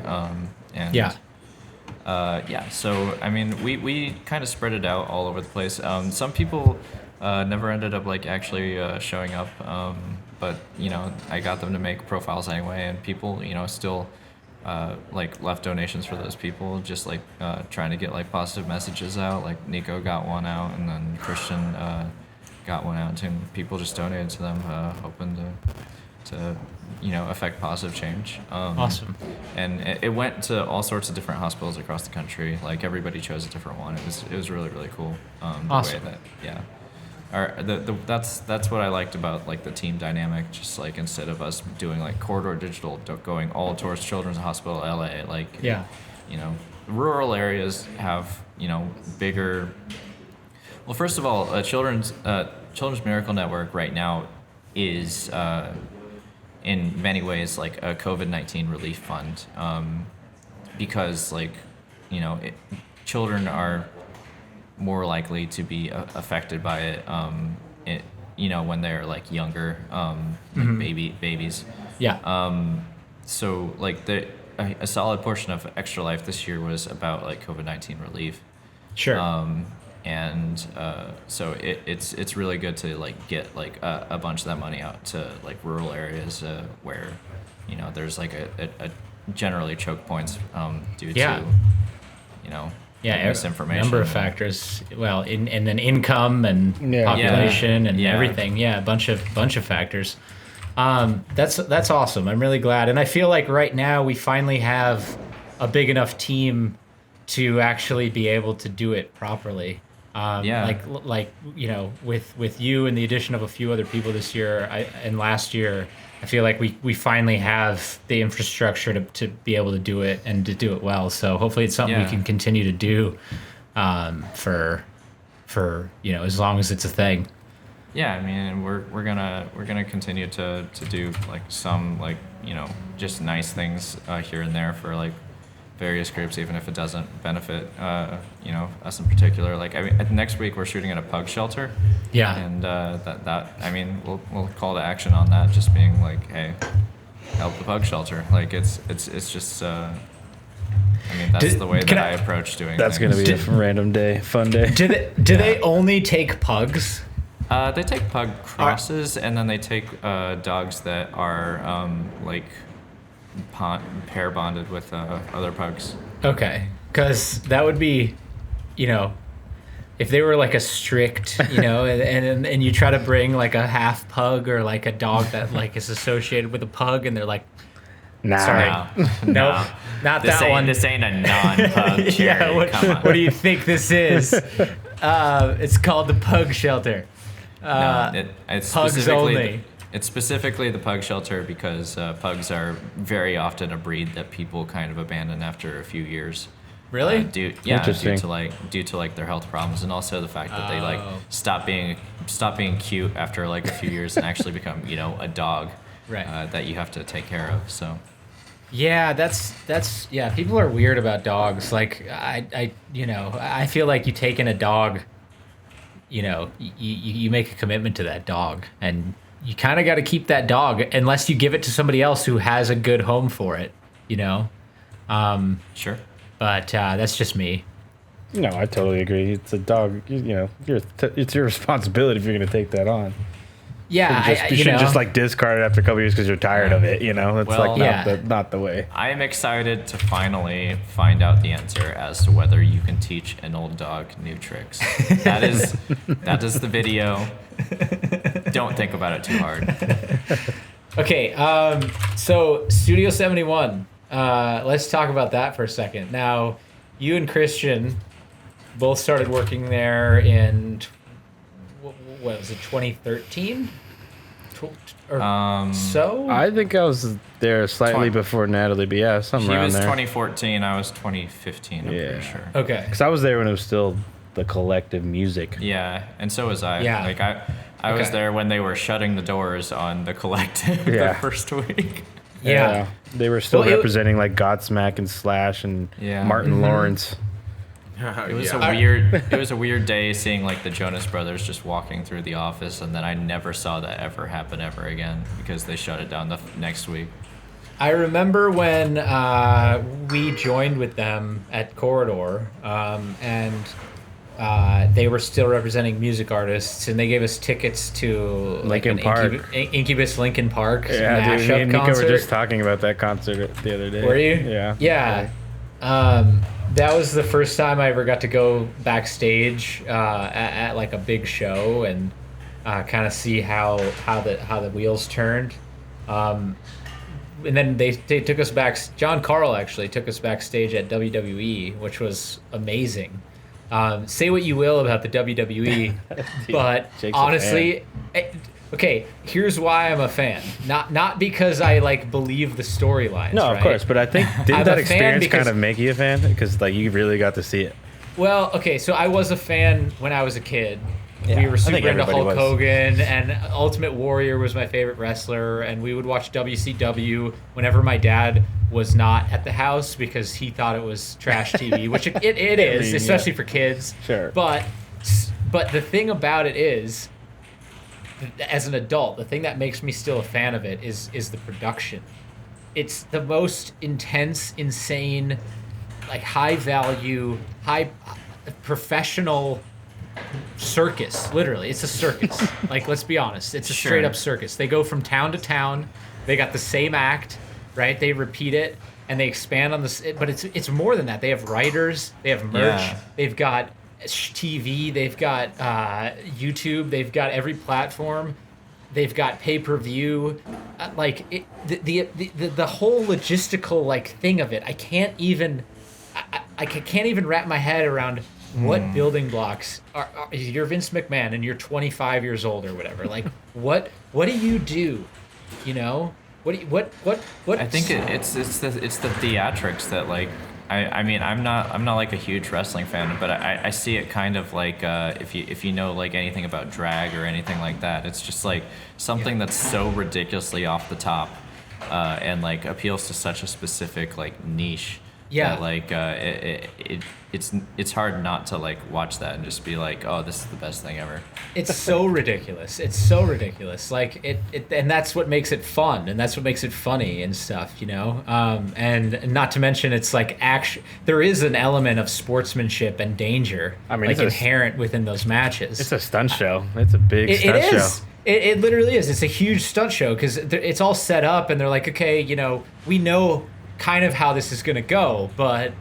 So I mean, we kind of spread it out all over the place. Some people never ended up like actually showing up, but I got them to make profiles anyway, and people still like left donations for those people, just like trying to get like positive messages out. Like Nico got one out, and then Christian got one out, and people just donated to them, hoping to affect positive change. Awesome. And it went to all sorts of different hospitals across the country. Like everybody chose a different one. It was really, really cool. Awesome. That's what I liked about like the team dynamic. Just like instead of us doing like corridor digital, going all towards Children's Hospital LA, like rural areas have bigger. Well, first of all, Children's Miracle Network right now is in many ways like a COVID-19 relief fund, because like children are more likely to be affected by it, when they're like younger, babies. Yeah. So like a solid portion of Extra Life this year was about like COVID-19 relief. Sure. So it's really good to like get like a bunch of that money out to like rural areas where there's like a generally choke points due to misinformation. Number of factors. Well, and then income and population and everything. Yeah, a bunch of factors. That's awesome. I'm really glad, and I feel like right now we finally have a big enough team to actually be able to do it properly. With you and the addition of a few other people this year and last year, I feel like we finally have the infrastructure to be able to do it and to do it well. So hopefully it's something we can continue to do for as long as it's a thing. Yeah, I mean, we're gonna continue to do like some like just nice things here and there for like various groups, even if it doesn't benefit us in particular. Like I mean, next week we're shooting at a pug shelter. Yeah. And that I mean, we'll call to action on that, just being like, hey, help the pug shelter. Like it's just I mean, that's the way that I approach doing that's things. Gonna be a random day, fun day. Do they only take pugs? They take pug crosses, and then they take dogs that are pair bonded with other pugs. Okay. Because that would be, you know, if they were like a strict, you know, and you try to bring like a half pug or like a dog that like is associated with a pug, and they're like, Nah. sorry, No. not This that ain't, one. this ain't a non-pug charity. Yeah, Come on. what do you think this is? It's called the pug shelter. It's pugs specifically only. It's specifically the pug shelter because pugs are very often a breed that people kind of abandon after a few years. Really? Due Interesting. to like their health problems, and also the fact that they like Oh. stop being cute after like a few years and actually become, you know, a dog Right. that you have to take care of. So Yeah, that's yeah. People are weird about dogs. Like I feel like you take in a dog. You know, you make a commitment to that dog, and you kind of got to keep that dog unless you give it to somebody else who has a good home for it. You know, sure. but that's just me. No, I totally agree. It's a dog. You know, it's your responsibility if you're going to take that on. Yeah, You shouldn't just like discard it after a couple years because you're tired of it. You know, it's Well, like yeah. not the way. I am excited to finally find out the answer as to whether you can teach an old dog new tricks. That is the video. Don't think about it too hard. Okay, so Studio 71. Let's talk about that for a second. Now, you and Christian both started working there in what was it, 2013? So? I think I was there slightly 20. before Natalie, but yeah, something He around was there. 2014. I was 2015. I'm Yeah. pretty sure. Okay. Because I was there when it was still the collective music. Yeah, and so was I. Yeah. Like I was Okay. there when they were shutting the doors on the collective Yeah. the first week. Yeah. They were still Well, it- representing like Godsmack and Slash and Yeah. Martin Lawrence. It was Yeah. it was a weird day seeing like the Jonas Brothers just walking through the office, and then I never saw that ever happen ever again because they shut it down the next week. I remember when we joined with them at Corridor, and they were still representing music artists, and they gave us tickets to like Linkin an Park. Incubus Linkin Park Yeah, dude, me mashup and Nico concert. were just talking about that concert the other day. Were you? Yeah. Yeah. That was the first time I ever got to go backstage at like a big show and kind of see how the wheels turned. And then they took us back. John Carl actually took us backstage at WWE, which was amazing. Say what you will about the WWE, but Jake's a honestly, okay. Here's why I'm a fan. Not because I like believe the storylines. No, right? of course, but I think I'm didn't a that fan experience because- kind of make you a fan? Because like you really got to see it. Well, okay, so I was a fan when I was a kid. Yeah, We were I super think into everybody Hulk was. Hogan, and Ultimate Warrior was my favorite wrestler, and we would watch WCW whenever my dad was not at the house because he thought it was trash TV, which it is, mean, especially yeah. for kids. Sure. But the thing about it is, as an adult, the thing that makes me still a fan of it is the production. It's the most intense, insane, like high value, high professional circus. Literally, it's a circus. Like, let's be honest, it's a Sure. straight up circus. They go from town to town. They got the same act, right? They repeat it and they expand on this. But it's more than that. They have writers. They have merch. Yeah. They've got TV. They've got YouTube. They've got every platform. They've got pay-per-view. The whole logistical like thing of it. I can't even wrap my head around what building blocks are. You're Vince McMahon and you're 25 years old or whatever. Like what do you do? You know what? I think it's the theatrics that like I mean I'm not like a huge wrestling fan, but I see it kind of like if you know like anything about drag or anything like that, it's just like something that's so ridiculously off the top and like appeals to such a specific like niche. Yeah. That, like it's hard not to like watch that and just be like, oh, this is the best thing ever. It's so ridiculous. It's so ridiculous. Like it, and that's what makes it fun, and that's what makes it funny and stuff, you know. And not to mention, it's like action. There is an element of sportsmanship and danger, I mean, like it's a- inherent within those matches. It's a stunt show. It's a big It stunt is. show. It literally is. It's a huge stunt show because it's all set up, and they're like, okay, you know, we know kind of how this is gonna go, but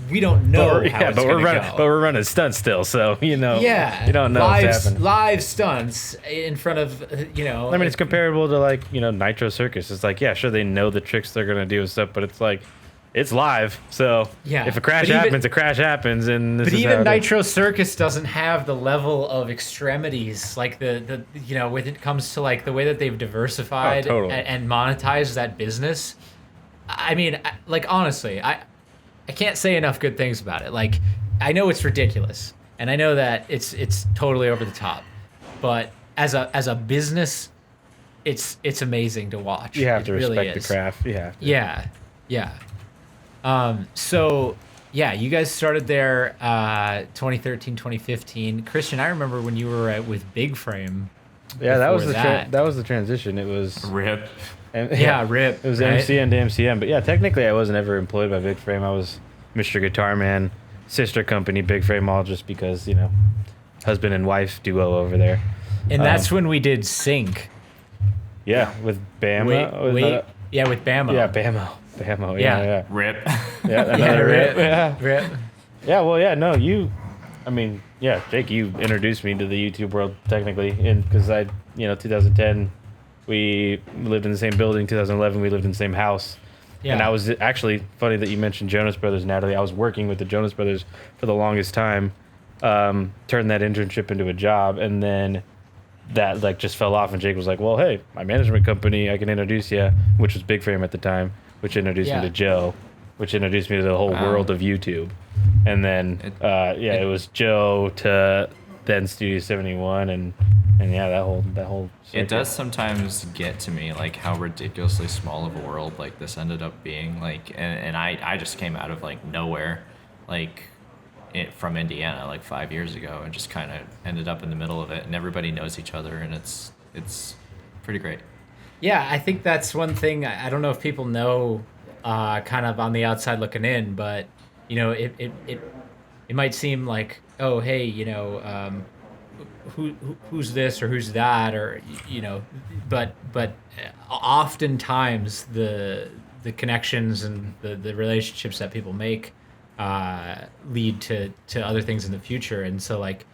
we don't know how it's but gonna but go. we're running stunts still, so you know. Yeah, You don't know what's happening. live stunts in front of I mean, it's comparable to like Nitro Circus. It's like, yeah, sure, they know the tricks they're gonna do and stuff, but it's like, it's live. So Yeah, if a crash but even- happens, a crash happens, and this But is even how it is. Nitro Circus doesn't have the level of extremities like the when it comes to like the way that they've diversified Oh, totally. and monetized that business. I mean, like honestly, I can't say enough good things about it. Like I know it's ridiculous, and I know that it's totally over the top, but as a business, it's amazing to watch. You have It to really respect is. the craft. You have to. Yeah. So yeah, you guys started there 2013, 2015. Christian, I remember when you were with Big Frame. Yeah, that was before the that. that was the transition. It was Rip. Yeah, rip. It was right? MCN to MCM, but yeah, technically I wasn't ever employed by Big Frame. I was Mr. Guitar Man, sister company Big Frame, all just because husband and wife duo over there. And that's when we did Sync. Yeah, with Bama. Yeah, with Bama. Yeah, Bamo. Yeah. Yeah. Rip. Yeah, another Yeah, rip. rip. Yeah. Rip. Yeah, well, yeah, no, Jake, you introduced me to the YouTube world technically, because 2010, we lived in the same building. 2011, we lived in the same house. Yeah. And I was actually funny that you mentioned Jonas Brothers, Natalie. I was working with the Jonas Brothers for the longest time. Turned that internship into a job, and then that like just fell off. And Jake was like, "Well, hey, my management company, I can introduce you," which was Big Frame at the time, which introduced Yeah. me to Joe, which introduced me to the whole Wow. world of YouTube. And then it was Joe to then Studio 71, and yeah, that whole. It circuit. does sometimes get to me, like how ridiculously small of a world like this ended up being. Like, and I just came out of like nowhere, like from Indiana like 5 years ago, and just kind of ended up in the middle of it, and everybody knows each other, and it's pretty great. Yeah, I think that's one thing. I don't know if people know, kind of on the outside looking in, but it might seem like, oh, hey, who's this or who's that, or but oftentimes the connections and the relationships that people make lead to other things in the future. And so like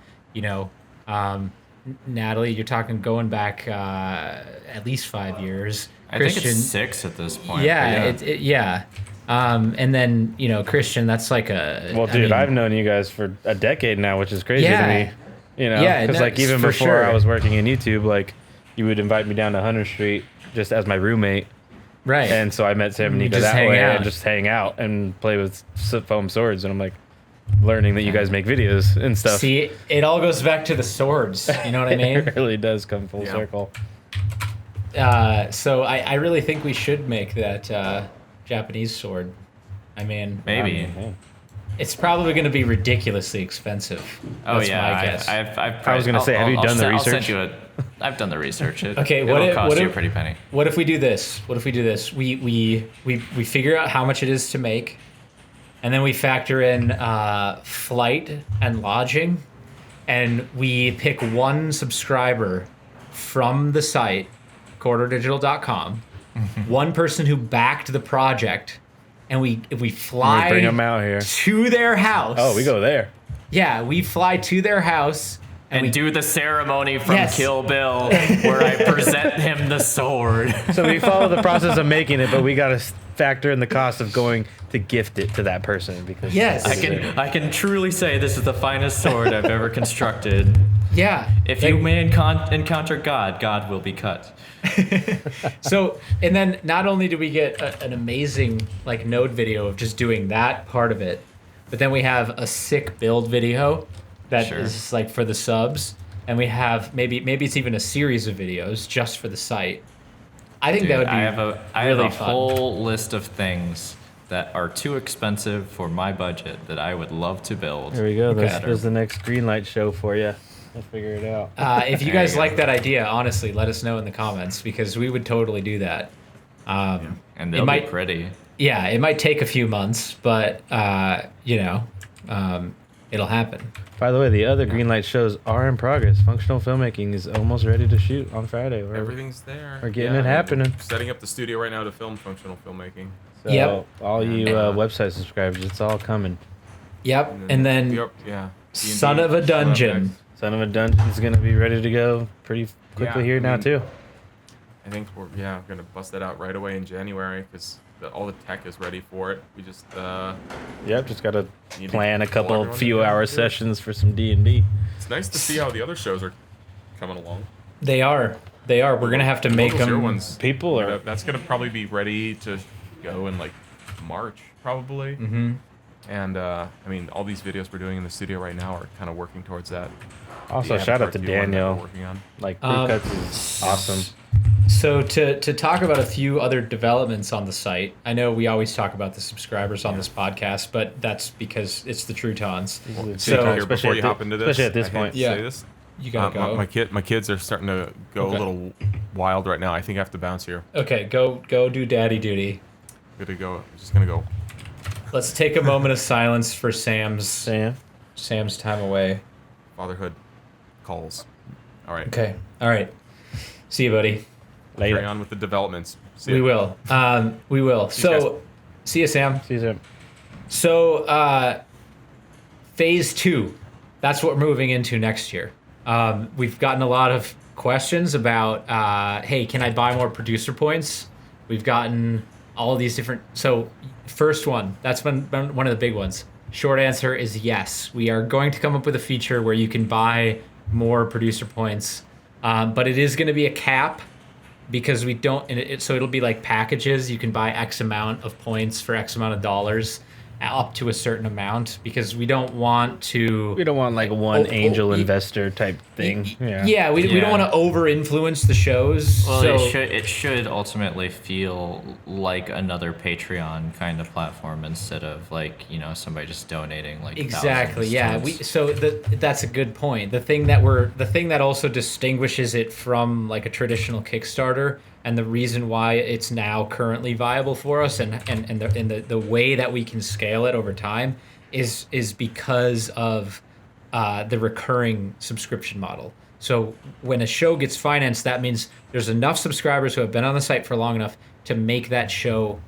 Natalie, you're talking going back at least 5 years. I think it's 6 at this point. Yeah, but yeah. And then Christian, that's like a. Well, dude, I've known you guys for a decade now, which is crazy to me. Yeah, because like that's even for before sure. I was working in YouTube, like you would invite me down to Hunter Street just as my roommate, right. and so I met Sam and Nika Just that hang way, out. and just hang out and play with foam swords, and I'm like learning that you guys make videos and stuff. See, it all goes back to the swords. You know what I mean? It really does come full Yeah. circle. So I really think we should make that Japanese sword. I mean, maybe. it's probably going to be ridiculously expensive. Oh That's yeah, my guess. I've I was gonna say, have you done the I'll send research? you I've done the research. Okay, it'll cost you a pretty penny. What if we do this? We figure out how much it is to make, and then we factor in flight and lodging, and we pick one subscriber from the site, corridordigital.com, one person who backed the project, and we fly Bring them out here. to their house. Oh, we go there. Yeah, we fly to their house. And we do the ceremony from Yes. Kill Bill where I present him the sword. So we follow the process of making it, but we got to factor in the cost of going to gift it to that person because Yes. I can truly say this is the finest sword I've ever constructed. Yeah. If like- you may encounter God, God will be cut. So, and then not only do we get an amazing like node video of just doing that part of it, but then we have a sick build video that is Sure. like for the subs, and we have maybe it's even a series of videos just for the site. I think that would be I have really a fun. whole list of things that are too expensive for my budget that I would love to build. There we go. Okay. There's the next green light show for you. I'll figure it out. If you There guys you go. like that idea, honestly, let us know in the comments because we would totally do that. And it they'll might- be pretty. Yeah, it might take a few months, but it'll happen. By the way, the other green light shows are in progress. Functional filmmaking is almost ready to shoot on Friday. Everything's there. We're getting it I'm happening. Setting up the studio right now to film functional filmmaking. So Yep. all you website subscribers, it's all coming. Yep, and then Yep, yeah. Son of a D&D show up Dungeon. next. Son of a Dungeon's gonna be ready to go pretty quickly Yeah, here I now mean, too. I think we're gonna bust that out right away in January because all the tech is ready for it. We just Yep, just gotta need to plan a pull couple everyone few together hour to do it. sessions for some D&D. It's nice to see how the other shows are coming along. They are. We're gonna have to make Locals, your them. ones, People are that's gonna probably be ready to go in like March probably. Mm-hmm. And I mean, all these videos we're doing in the studio right now are kind of working towards that. also The shout out Avatar to 2 one that we're Daniel. working on. Like Blue Cuts is awesome. So to talk about a few other developments on the site, I know we always talk about the subscribers on this podcast, but that's because it's the Troutons. So So- here, before especially you at hop thi- into this, especially at this I hate point. to Yeah. say this. You gotta go. My kids are starting to go Okay. a little wild right now. I think I have to bounce here. Okay, go do daddy duty. I'm just gonna go. Let's take a moment of silence for Sam. Sam's time away. Fatherhood calls. All right. Okay. All right. See you, buddy. Carry Later. on with the developments. See We ya. will. We will. you So, see you, Sam. See you soon. So, phase 2, that's what we're moving into next year. We've gotten a lot of questions about, hey, can I buy more producer points? We've gotten all these different. So, first one, that's been one of the big ones. Short answer is yes. We are going to come up with a feature where you can buy more producer points, but it is going to be a cap. Because we don't, so it'll be like packages. You can buy X amount of points for X amount of dollars, up to a certain amount. Because we don't want to. We don't want like one angel y- investor type thing. Yeah, we don't Yeah. want to over influence the shows. Well, so it should ultimately feel like another Patreon kind of platform instead of like somebody just donating like exactly, thousands, yeah. tons. That's a good point. The thing that also distinguishes it from like a traditional Kickstarter, and the reason why it's now currently viable for us, and the way that we can scale it over time, is because of the recurring subscription model. So when a show gets financed, that means there's enough subscribers who have been on the site for long enough to make that show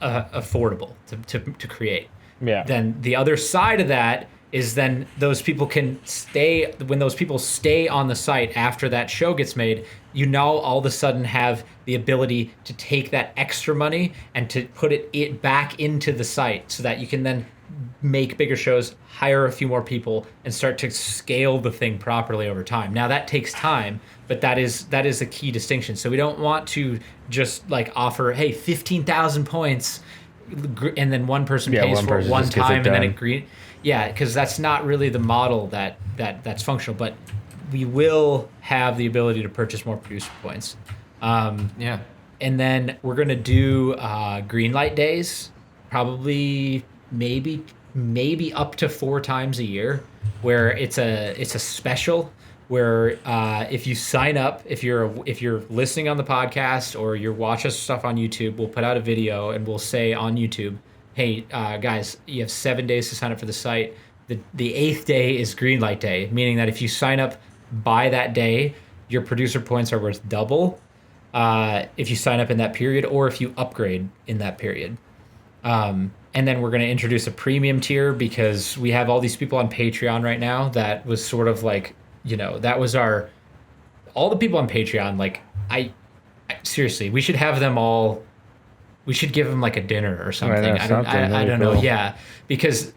affordable to create. Yeah. Then the other side of that is then those people can stay. When those people stay on the site after that show gets made, you now all of a sudden have the ability to take that extra money and to put it back into the site so that you can then make bigger shows, hire a few more people, and start to scale the thing properly over time. Now that takes time, but that is a key distinction. So we don't want to just like offer, hey, 15,000 points, and then one person Yeah, pays one for it person one just gets it time, and then done. agree. Yeah, because that's not really the model that's functional. But we will have the ability to purchase more producer points. Yeah. And then we're gonna do green light days, probably maybe up to 4 times a year, where it's a special where if you sign up, if you're listening on the podcast or you're watching stuff on YouTube, we'll put out a video and we'll say on YouTube, hey guys, you have 7 days to sign up for the site. The 8th day is green light day, meaning that if you sign up by that day, your producer points are worth double. If you sign up in that period, or if you upgrade in that period. And then we're going to introduce a premium tier because we have all these people on Patreon right now. That was sort of like, that was all the people on Patreon. Like, I seriously, we should have them all. We should give them like a dinner or something. know, I don't that'd be know. cool. Yeah, because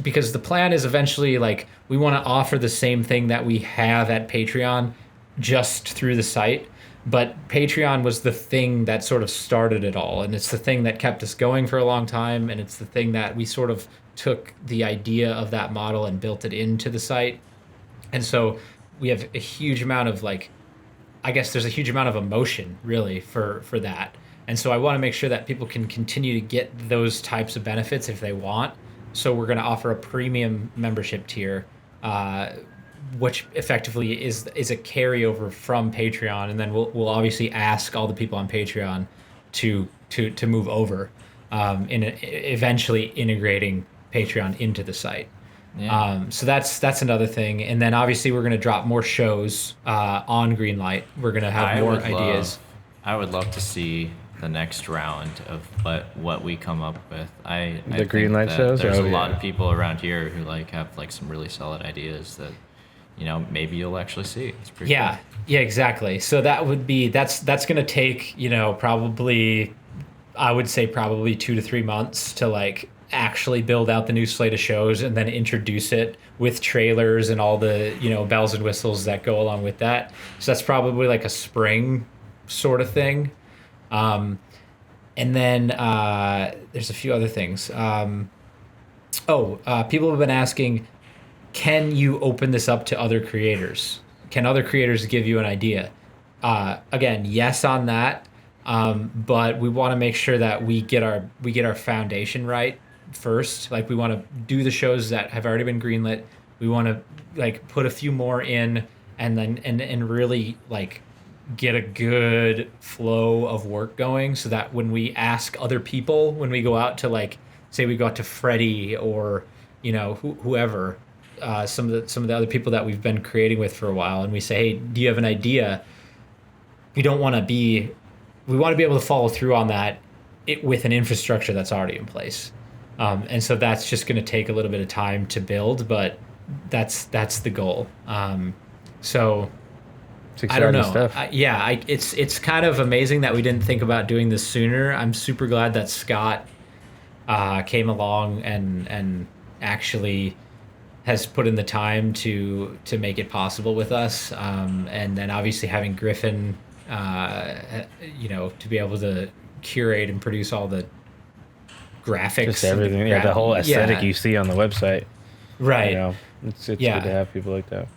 because the plan is eventually like we want to offer the same thing that we have at Patreon just through the site. But Patreon was the thing that sort of started it all, and it's the thing that kept us going for a long time, and it's the thing that we sort of took the idea of that model and built it into the site. And so we have a huge amount of I guess there's a huge amount of emotion really for that. And so I want to make sure that people can continue to get those types of benefits if they want. So we're going to offer a premium membership tier, which effectively is a carryover from Patreon, and then we'll obviously ask all the people on Patreon to move over, eventually integrating Patreon into the site. Yeah. So that's another thing, and then obviously we're going to drop more shows on Greenlight. We're going to have more ideas. I would love to see the next round of what we come up with. I The think green light that shows? There's Oh, a lot yeah. of people around here who like have like some really solid ideas that, you know, maybe you'll actually see. It's pretty Yeah, cool. yeah, exactly. So that's gonna take, you know, probably, I would say probably 2 to 3 months to like actually build out the new slate of shows and then introduce it with trailers and all the, you know, bells and whistles that go along with that. So that's probably like a spring sort of thing. And then there's a few other things. People have been asking, can you open this up to other creators? Can other creators give you an idea? Again, yes on that, but we want to make sure that we get our foundation right first. Like we want to do the shows that have already been greenlit. We want to like put a few more in, and then and really like get a good flow of work going, so that when we ask other people, when we go out to like say we go out to Freddie or you know whoever, some of the other people that we've been creating with for a while, and we say, hey, do you have an idea? We want to be able to follow through on that with an infrastructure that's already in place. And so that's just going to take a little bit of time to build, but that's the goal. So It's I don't exciting know. stuff. It's kind of amazing that we didn't think about doing this sooner. I'm super glad that Scott came along and actually has put in the time to make it possible with us. And then obviously having Griffin, you know, to be able to curate and produce all the graphics, Just everything. Yeah, the whole aesthetic you see on the website. right. You know, it's Yeah. good to have people like that.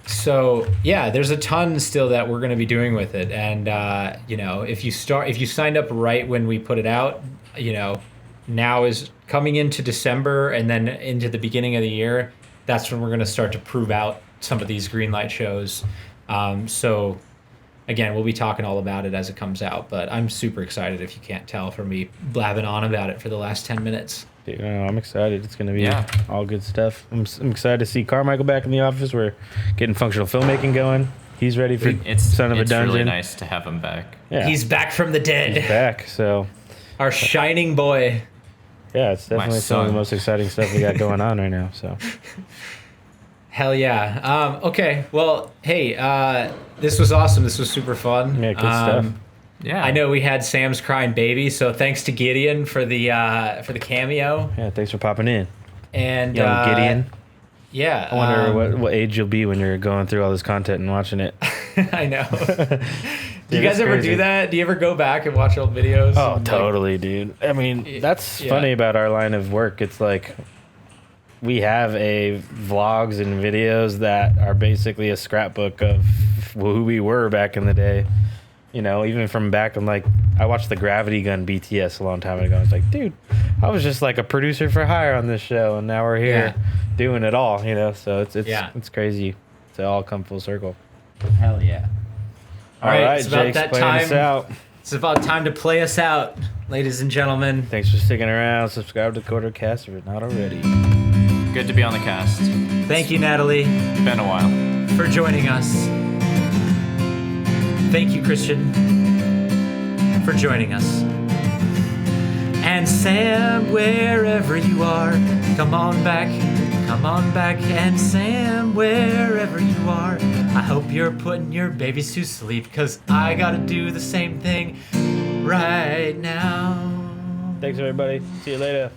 So yeah, there's a ton still that we're going to be doing with it, and you know, if you signed up right when we put it out, you know, now is coming into December and then into the beginning of the year. That's when we're going to start to prove out some of these green light shows. So again, we'll be talking all about it as it comes out, but I'm super excited, if you can't tell from me blabbing on about it for the last 10 minutes. Dude, I'm excited. It's going to be Yeah. all good stuff. I'm excited to see Carmichael back in the office. We're getting functional filmmaking going. He's ready for Son of a It's Dungeon. really nice to have him back. Yeah, He's back from the dead. he's back. So, Our shining boy. yeah, it's definitely some of the son. most exciting stuff we got going on right now. So, Hell yeah. Okay. Well, hey, this was awesome. This was super fun. yeah, good stuff. Yeah. I know we had Sam's crying baby, so thanks to Gideon for the cameo. Yeah, thanks for popping in. And Young Gideon. Yeah. I wonder what age you'll be when you're going through all this content and watching it. I know. Do you Dude, guys it's ever crazy. do that? Do you ever go back and watch old videos? Oh, And, like, totally, dude. I mean, that's yeah. funny about our line of work. It's like we have vlogs and videos that are basically a scrapbook of who we were back in the day. You know, even from back in, like, I watched the Gravity Gun BTS a long time ago. I was like, dude, I was just like a producer for hire on this show, and now we're here doing it all, you know? So it's crazy to all come full circle. Hell yeah. All right, it's about Jake's that playing us time. out. It's about time to play us out, ladies and gentlemen. Thanks for sticking around. Subscribe to Quartercast if you're not already. Good to be on the cast. Thank you, Natalie, Been a while. for joining us. Thank you, Christian, for joining us. And Sam, wherever you are, come on back. And Sam, wherever you are, I hope you're putting your babies to sleep, 'cause I gotta do the same thing right now. Thanks, everybody. See you later.